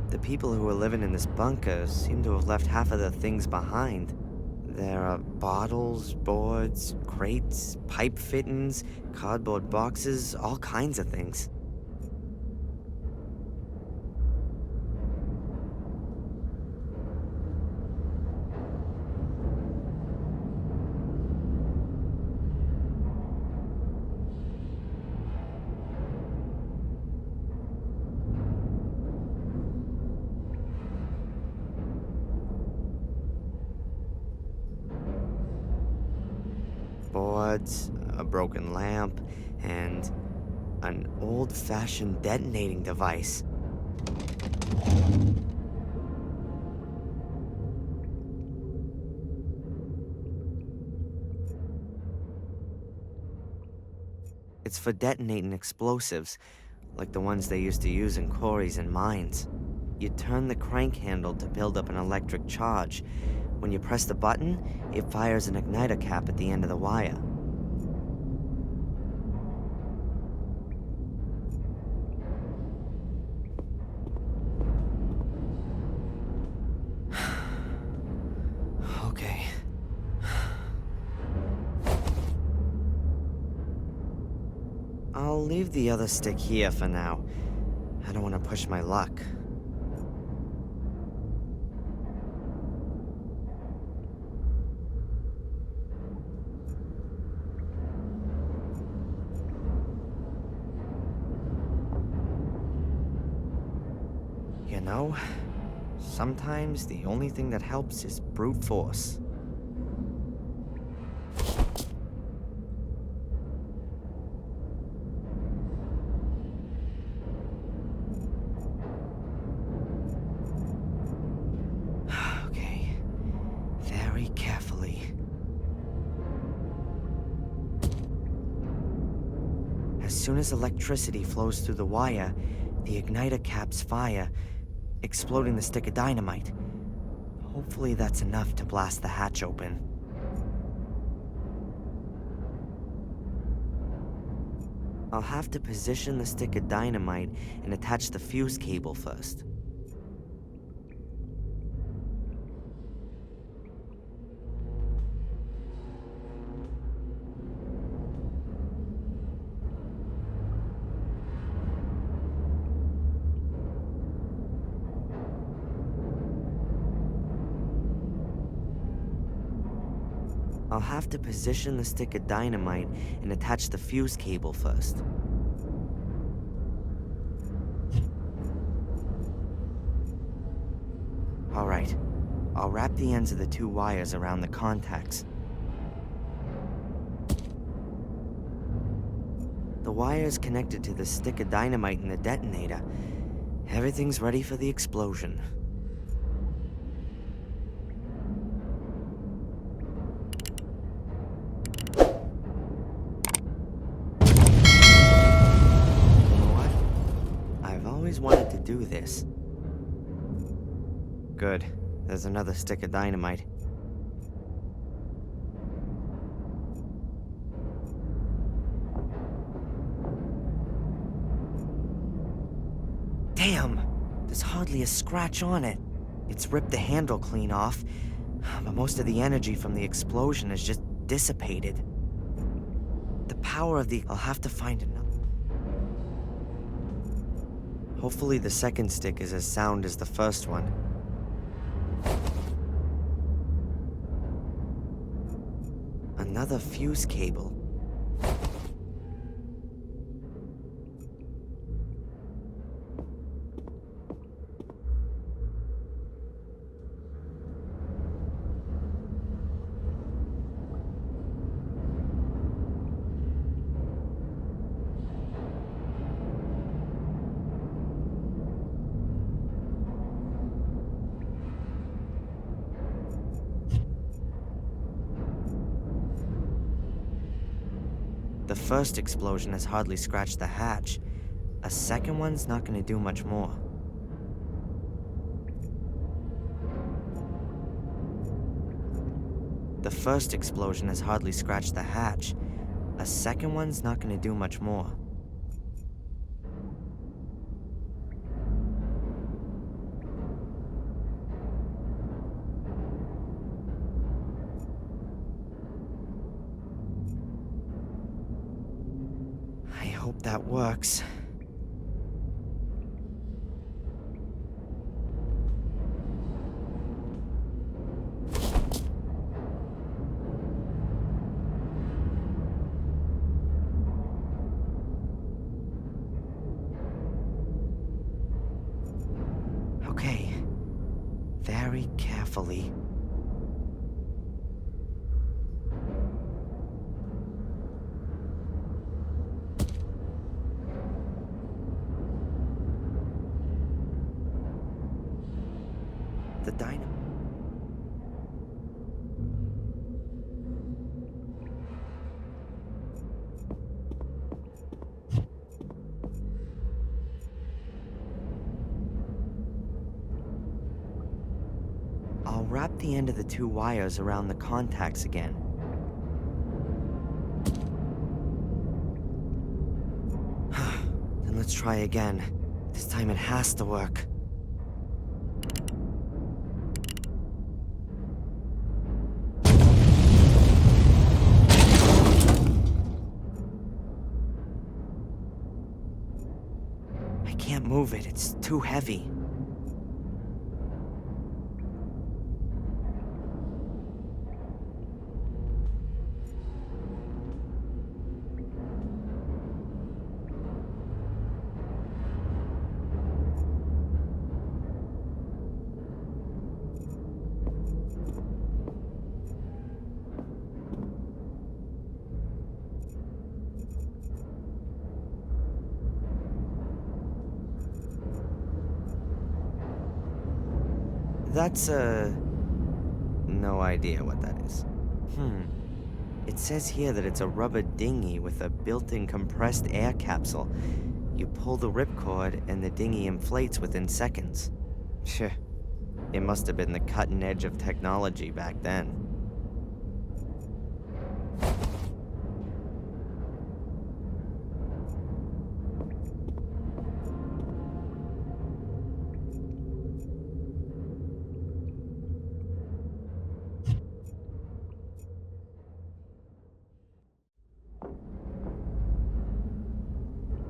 The people who were living in this bunker seem to have left half of their things behind. There are bottles, boards, crates, pipe fittings, cardboard boxes, all kinds of things. Boards, a broken lamp, and an old-fashioned detonating device. It's for detonating explosives, like the ones they used to use in quarries and mines. You turn the crank handle to build up an electric charge. When you press the button, it fires an igniter cap at the end of the wire. Okay. I'll leave the other stick here for now. I don't want to push my luck. You know, sometimes the only thing that helps is brute force. Okay, very carefully. As soon as electricity flows through the wire, the igniter caps fire, exploding the stick of dynamite. Hopefully that's enough to blast the hatch open. I'll have to position the stick of dynamite and attach the fuse cable first. I'll have to position the stick of dynamite and attach the fuse cable first. Alright, I'll wrap the ends of the 2 wires around the contacts. The wire's connected to the stick of dynamite in the detonator. Everything's ready for the explosion. You know what? I've always wanted to do this. Good. There's another stick of dynamite. Damn! There's hardly a scratch on it. It's ripped the handle clean off, but most of the energy from the explosion has just dissipated. The power of the... I'll have to find another. Hopefully the second stick is as sound as the first one. Another fuse cable. The first explosion has hardly scratched the hatch. A second one's not gonna do much more. The first explosion has hardly scratched the hatch. A second one's not gonna do much more. I hope that works. Okay. Very carefully. The dynamite. I'll wrap the end of the 2 wires around the contacts again. Then let's try again. This time it has to work. I can't move it, it's too heavy. That's, no idea what that is. It says here that it's a rubber dinghy with a built-in compressed air capsule. You pull the ripcord and the dinghy inflates within seconds. Phew. It must have been the cutting edge of technology back then.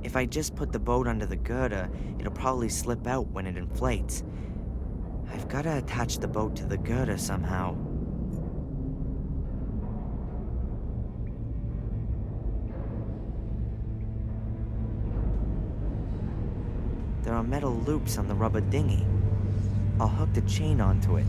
If I just put the boat under the girder, it'll probably slip out when it inflates. I've gotta attach the boat to the girder somehow. There are metal loops on the rubber dinghy. I'll hook the chain onto it.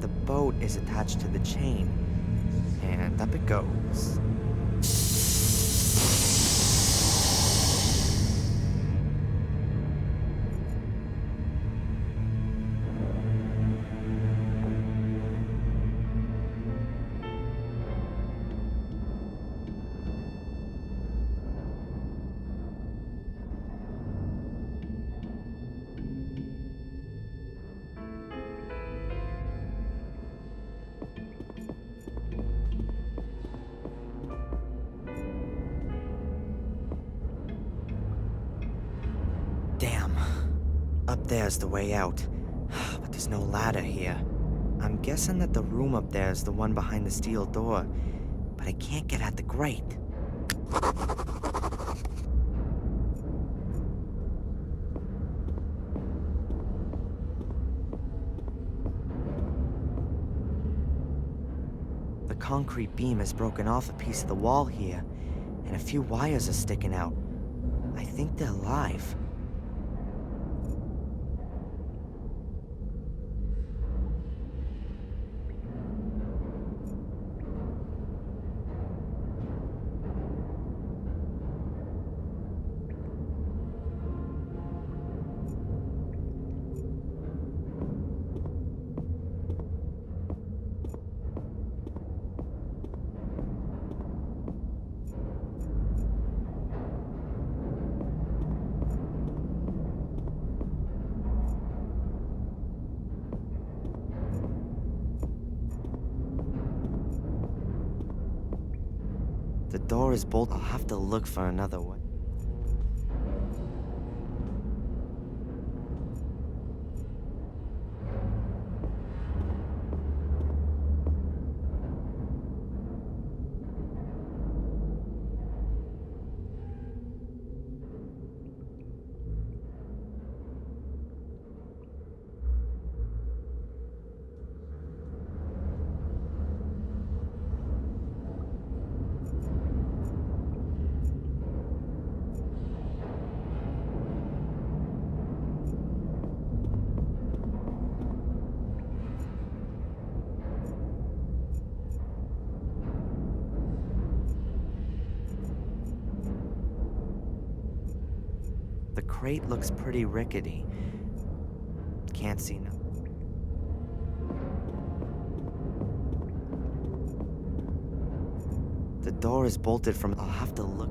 The boat is attached to the chain, and up it goes. Damn. Up there's the way out. But there's no ladder here. I'm guessing that the room up there is the one behind the steel door, but I can't get at the grate. The concrete beam has broken off a piece of the wall here, and a few wires are sticking out. I think they're live. The door is bolted. I'll have to look for another way. The crate looks pretty rickety. Can't see no. The door is bolted from. I'll have to look.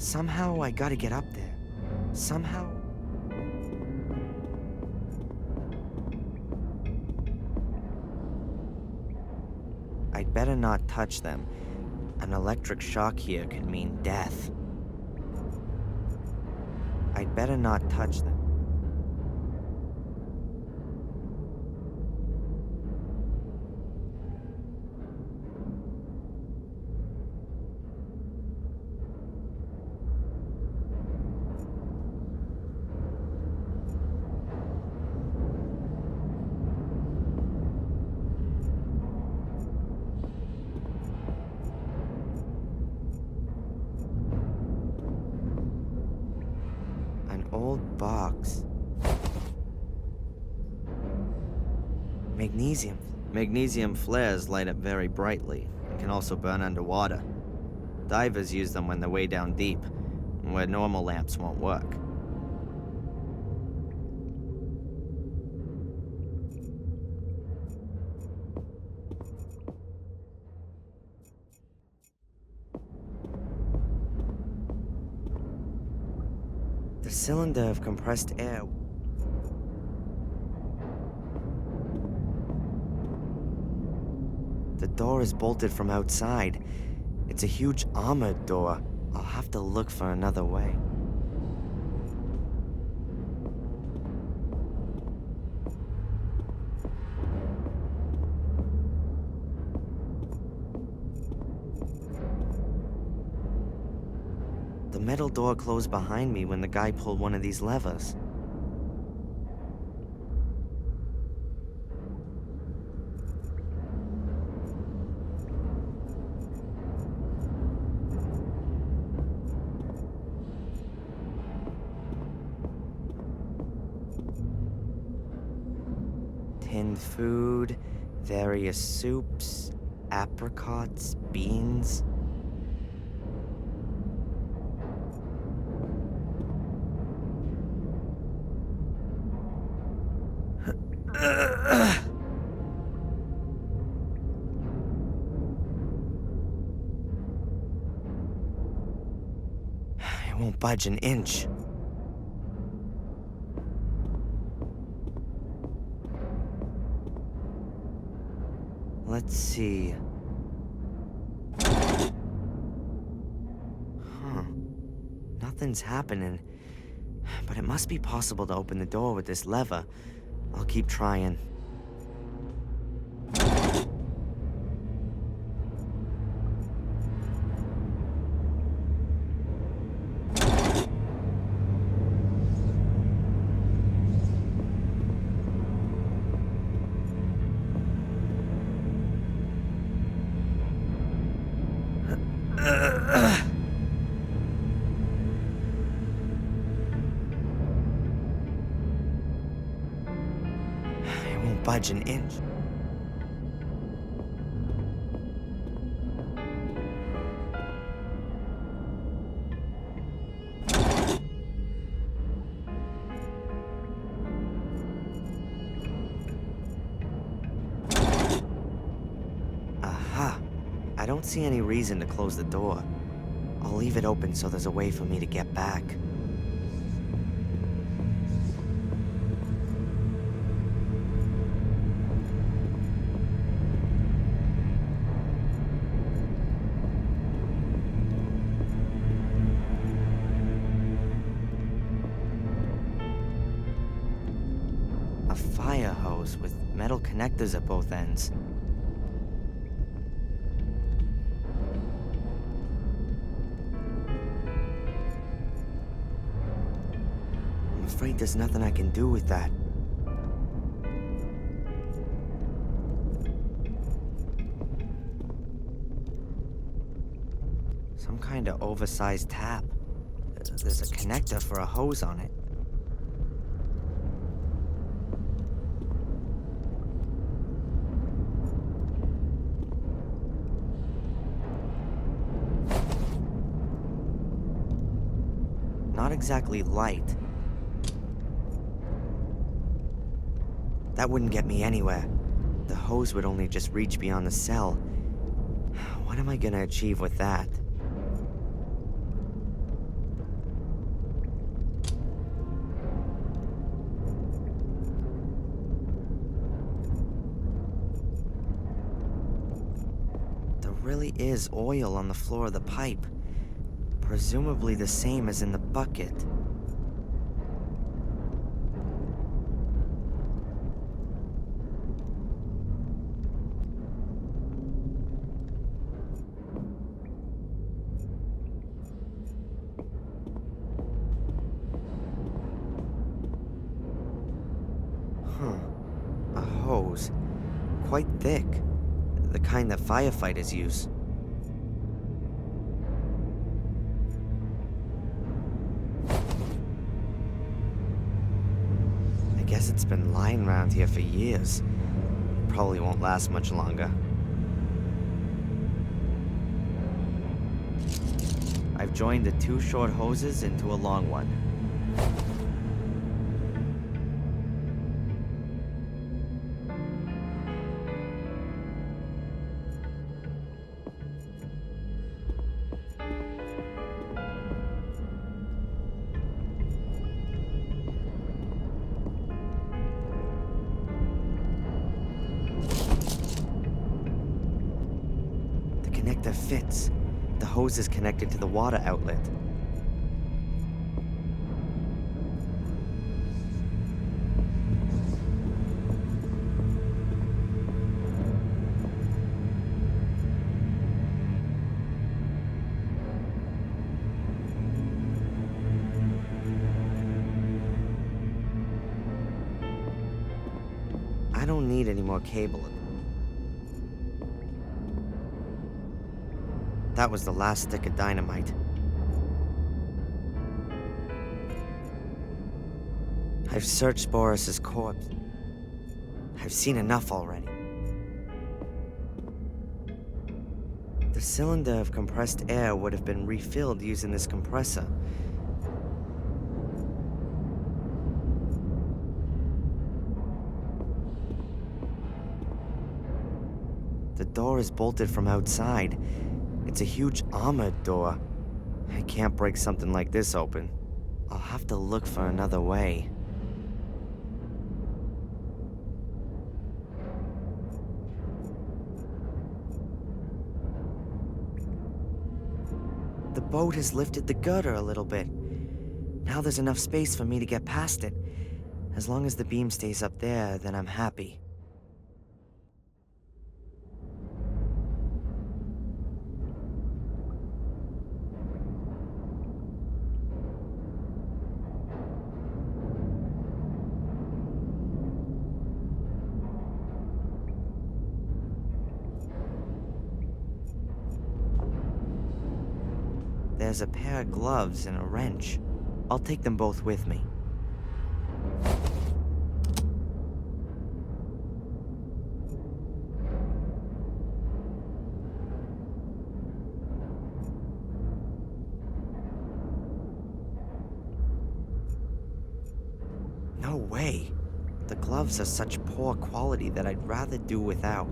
Somehow I gotta get up there. Somehow. I'd better not touch them. An electric shock here could mean death. I'd better not touch them. Old box. Magnesium. Magnesium flares light up very brightly and can also burn underwater. Divers use them when they're way down deep, where normal lamps won't work. The cylinder of compressed air. The door is bolted from outside. It's a huge armored door. I'll have to look for another way. The metal door closed behind me when the guy pulled one of these levers. Tinned food, various soups, apricots, beans. It won't budge an inch. Let's see. Nothing's happening. But it must be possible to open the door with this lever. I'll keep trying. Budge an inch. Aha! I don't see any reason to close the door. I'll leave it open so there's a way for me to get back. A fire hose with metal connectors at both ends. I'm afraid there's nothing I can do with that. Some kind of oversized tap. There's a connector for a hose on it. Not exactly light. That wouldn't get me anywhere. The hose would only just reach beyond the cell. What am I gonna achieve with that? is oil on the floor of the pipe. Presumably the same as in the bucket. A hose. Quite thick. The kind that firefighters use. I guess it's been lying around here for years. Probably won't last much longer. I've joined the 2 short hoses into a long one. Connector fits. The hose is connected to the water outlet. I don't need any more cable. That was the last stick of dynamite. I've searched Boris's corpse. I've seen enough already. The cylinder of compressed air would have been refilled using this compressor. The door is bolted from outside. It's a huge armored door. I can't break something like this open. I'll have to look for another way. The boat has lifted the gutter a little bit. Now there's enough space for me to get past it. As long as the beam stays up there, then I'm happy. There's a pair of gloves and a wrench. I'll take them both with me. No way. The gloves are such poor quality that I'd rather do without.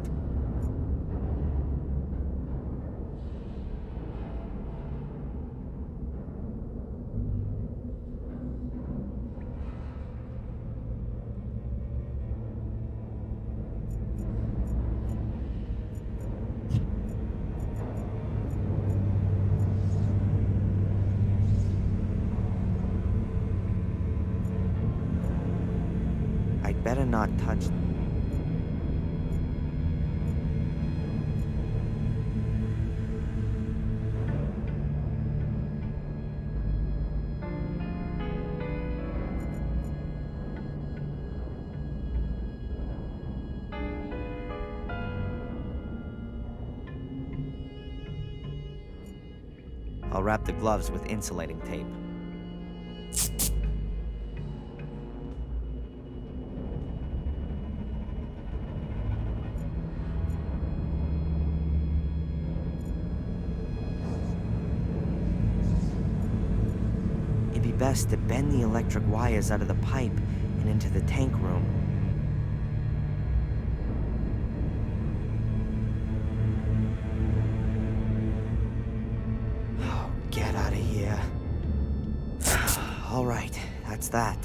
I'd better not touch. I'll wrap the gloves with insulating tape. It'd be best to bend the electric wires out of the pipe and into the tank room. Oh, get out of here. All right, that's that.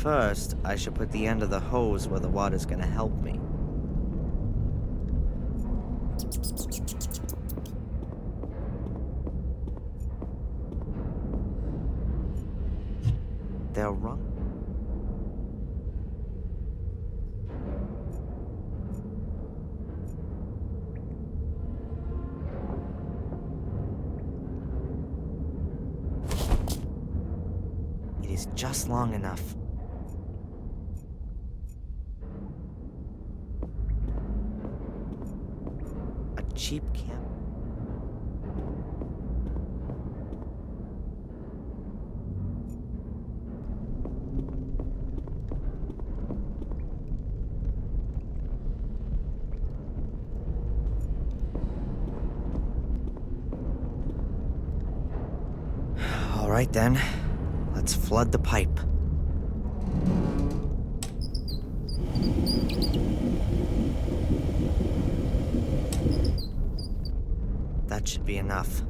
First, I should put the end of the hose where the water's gonna help me. They're wrong. It is just long enough. A cheap camp. All right then. Let's flood the pipe. That should be enough.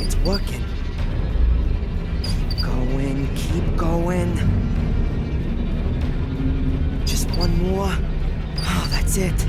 It's working. Keep going. Just one more. Oh, that's it.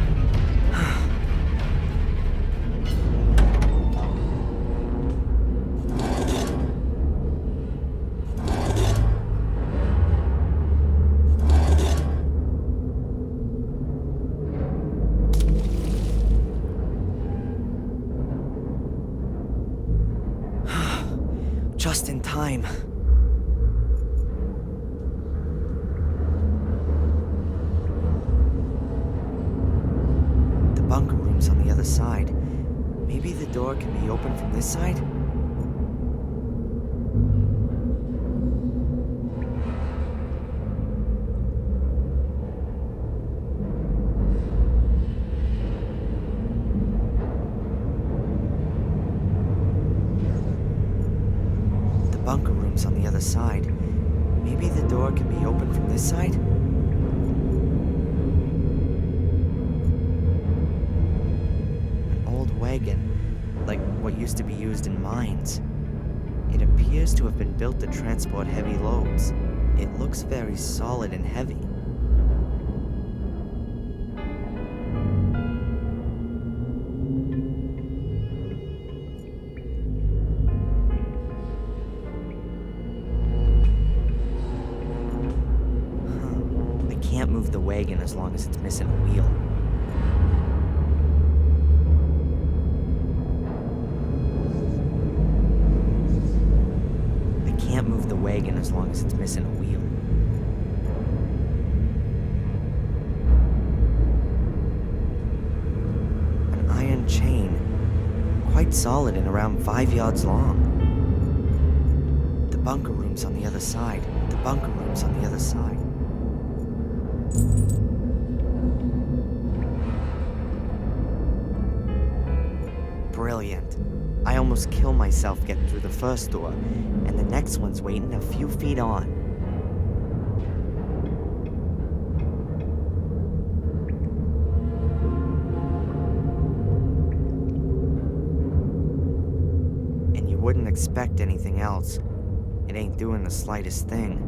Just in time. The bunker room's on the other side. Maybe the door can be opened from this side? Bunker room's on the other side. Maybe the door can be opened from this side? An old wagon, like what used to be used in mines. It appears to have been built to transport heavy loads. It looks very solid and heavy. Can't move the wagon as long as it's missing a wheel. I can't move the wagon as long as it's missing a wheel. An iron chain, quite solid and around 5 yards long. The bunker room's on the other side. The bunker room's on the other side. Brilliant. I almost killed myself getting through the first door, and the next one's waiting a few feet on. And you wouldn't expect anything else. It ain't doing the slightest thing.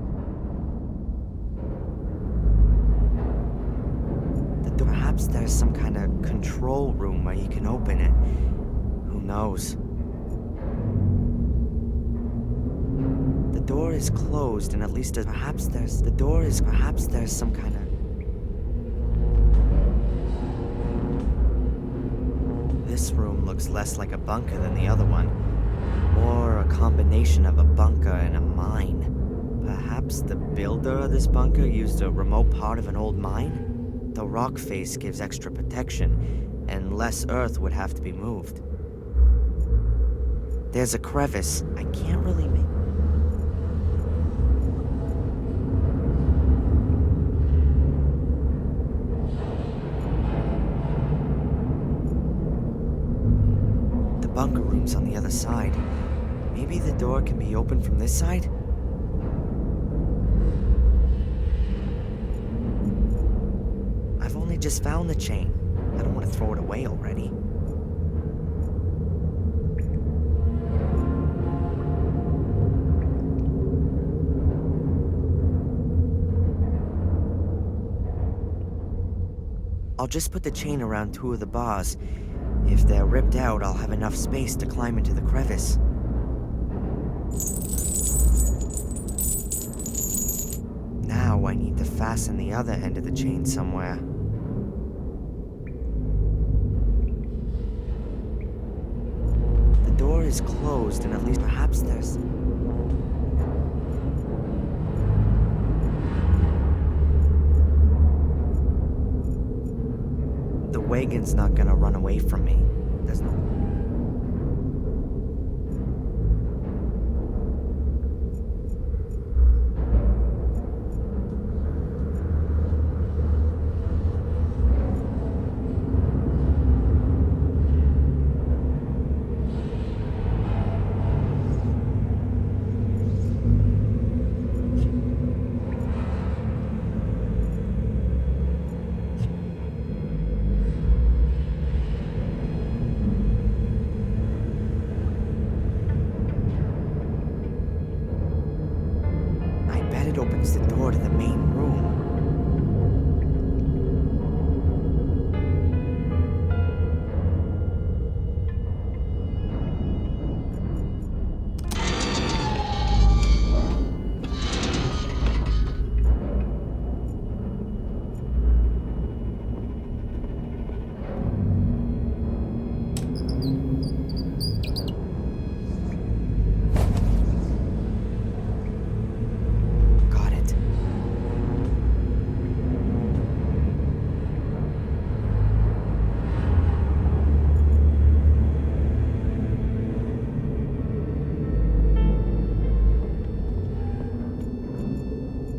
Perhaps there's some kind of control room where you can open it. Who knows? The door is closed, and at least perhaps there's some kind of... This room looks less like a bunker than the other one. More a combination of a bunker and a mine. Perhaps the builder of this bunker used a remote part of an old mine? The rock face gives extra protection, and less earth would have to be moved. There's a crevice. I can't really make... The bunker room's on the other side. Maybe the door can be opened from this side? I've only just found the chain. I don't want to throw it away already. I'll just put the chain around 2 of the bars. If they're ripped out, I'll have enough space to climb into the crevice. Now I need to fasten the other end of the chain somewhere. The door is closed, and at least perhaps there's... The wagon's not gonna run away from me. There's no... It opens the door to the main room.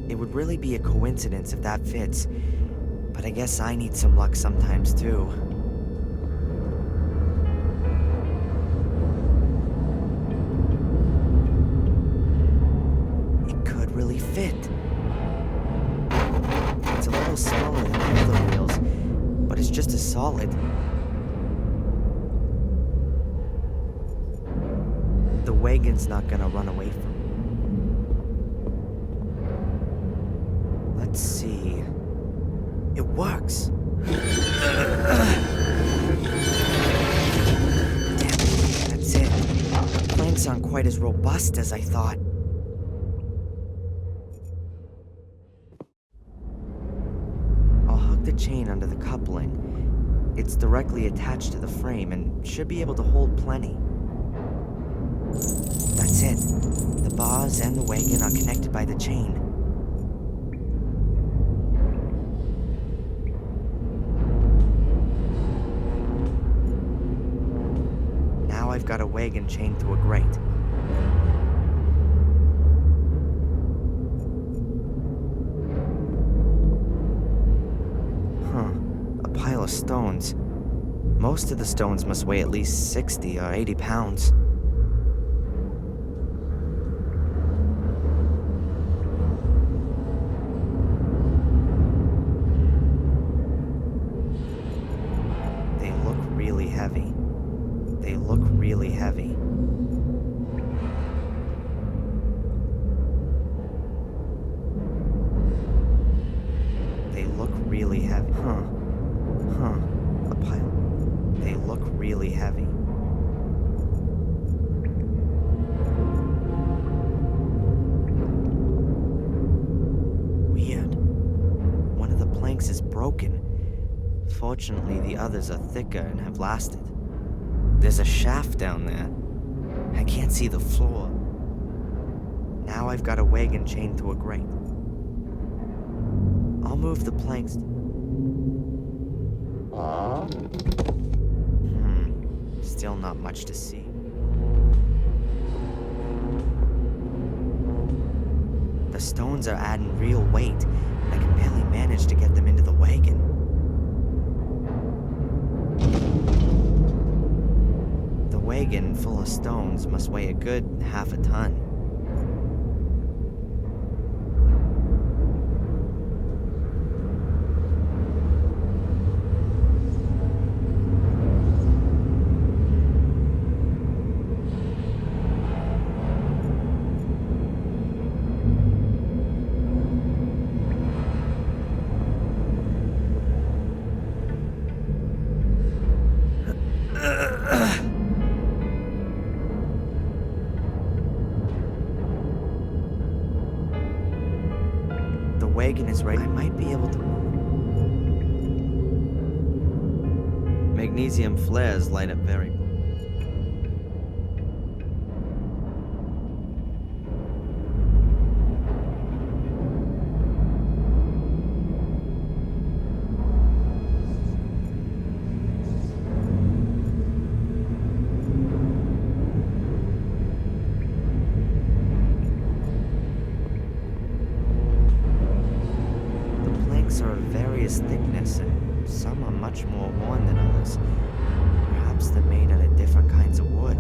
It would really be a coincidence if that fits, but I guess I need some luck sometimes too. It could really fit. It's a little smaller than the other wheels, but it's just as solid. The wagon's not gonna run away from me. Let's see. It works. Damn it, that's it. The planks aren't quite as robust as I thought. I'll hook the chain under the coupling. It's directly attached to the frame and should be able to hold plenty. That's it. The bars and the wagon are connected by the chain. Now I've got a wagon chained to a grate. A pile of stones. Most of the stones must weigh at least 60 or 80 pounds. They look really heavy. They look really heavy. They look really heavy. A pile. They look really heavy. Weird. One of the planks is broken. Fortunately, the others are thicker and have lasted. There's a shaft down there. I can't see the floor. Now I've got a wagon chained to a grate. I'll move the planks. Still not much to see. The stones are adding real weight, and I can barely manage to get them into the wagon. The wagon full of stones must weigh a good half a ton. The wagon is ready. I might be able to move. Magnesium flares light up very. Are of various thickness, and some are much more worn than others. Perhaps they're made out of different kinds of wood.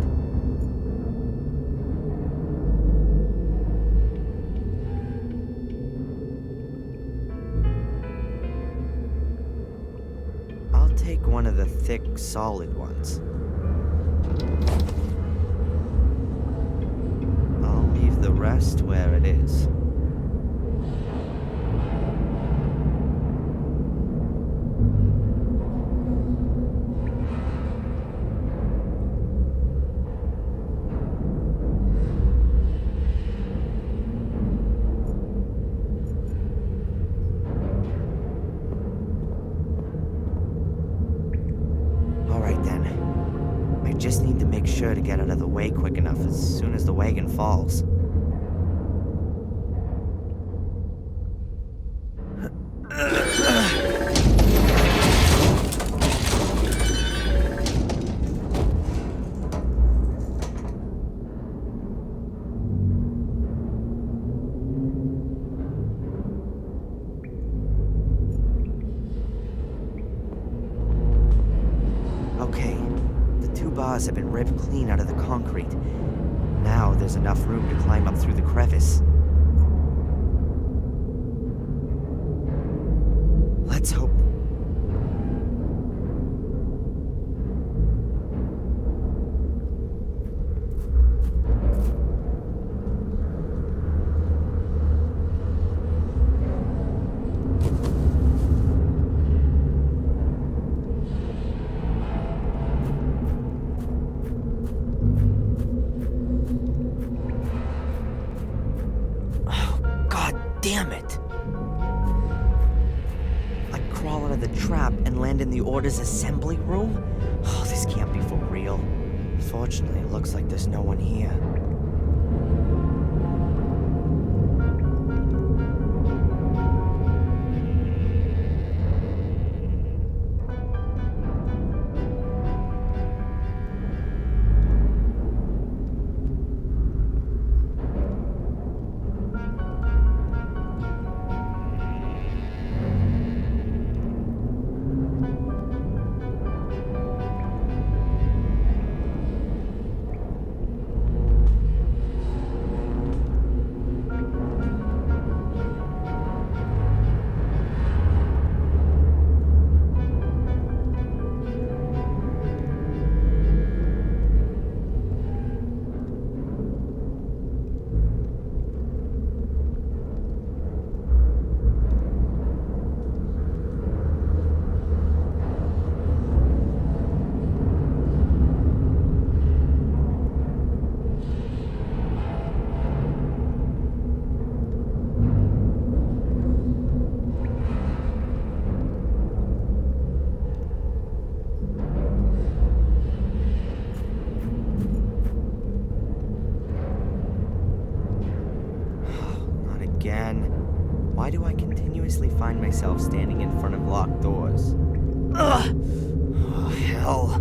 I'll take one of the thick, solid ones. I'll leave the rest where it is. Just need to make sure to get out of the way quick enough as soon as the wagon falls. Okay. Bars have been ripped clean out of the concrete. Now there's enough room to climb up through the crevice. Let's hope. Damn it! I'd crawl out of the trap and land in the Order's assembly room? Oh, this can't be for real. Fortunately, it looks like there's no one here. myself standing in front of locked doors. Ugh! Oh, hell.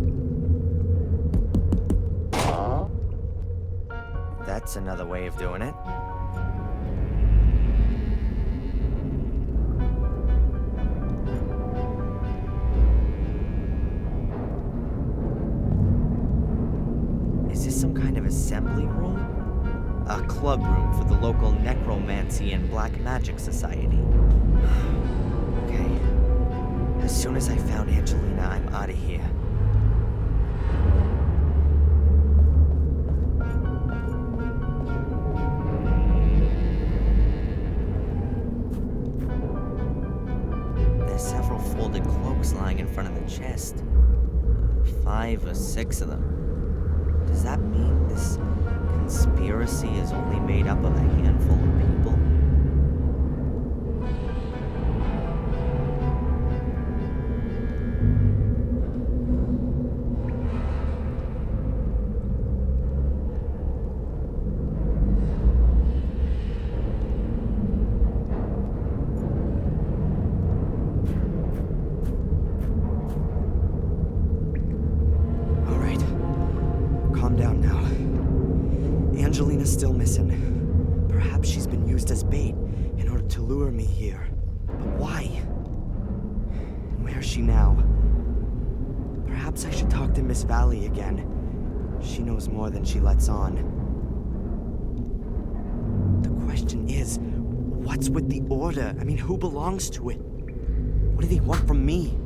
That's another way of doing it. Is this some kind of assembly room? A club room for the local necromancy and black magic society. Okay. As soon as I found Angelina, I'm out of here. There's several folded cloaks lying in front of the chest. 5 or 6 of them. Does that mean this conspiracy is only made up of a handful of people? All right. Calm down now. Angelina's still missing. Perhaps she's been used as bait in order to lure me here. But why? And where is she now? Perhaps I should talk to Miss Valley again. She knows more than she lets on. The question is, what's with the Order? I mean, who belongs to it? What do they want from me?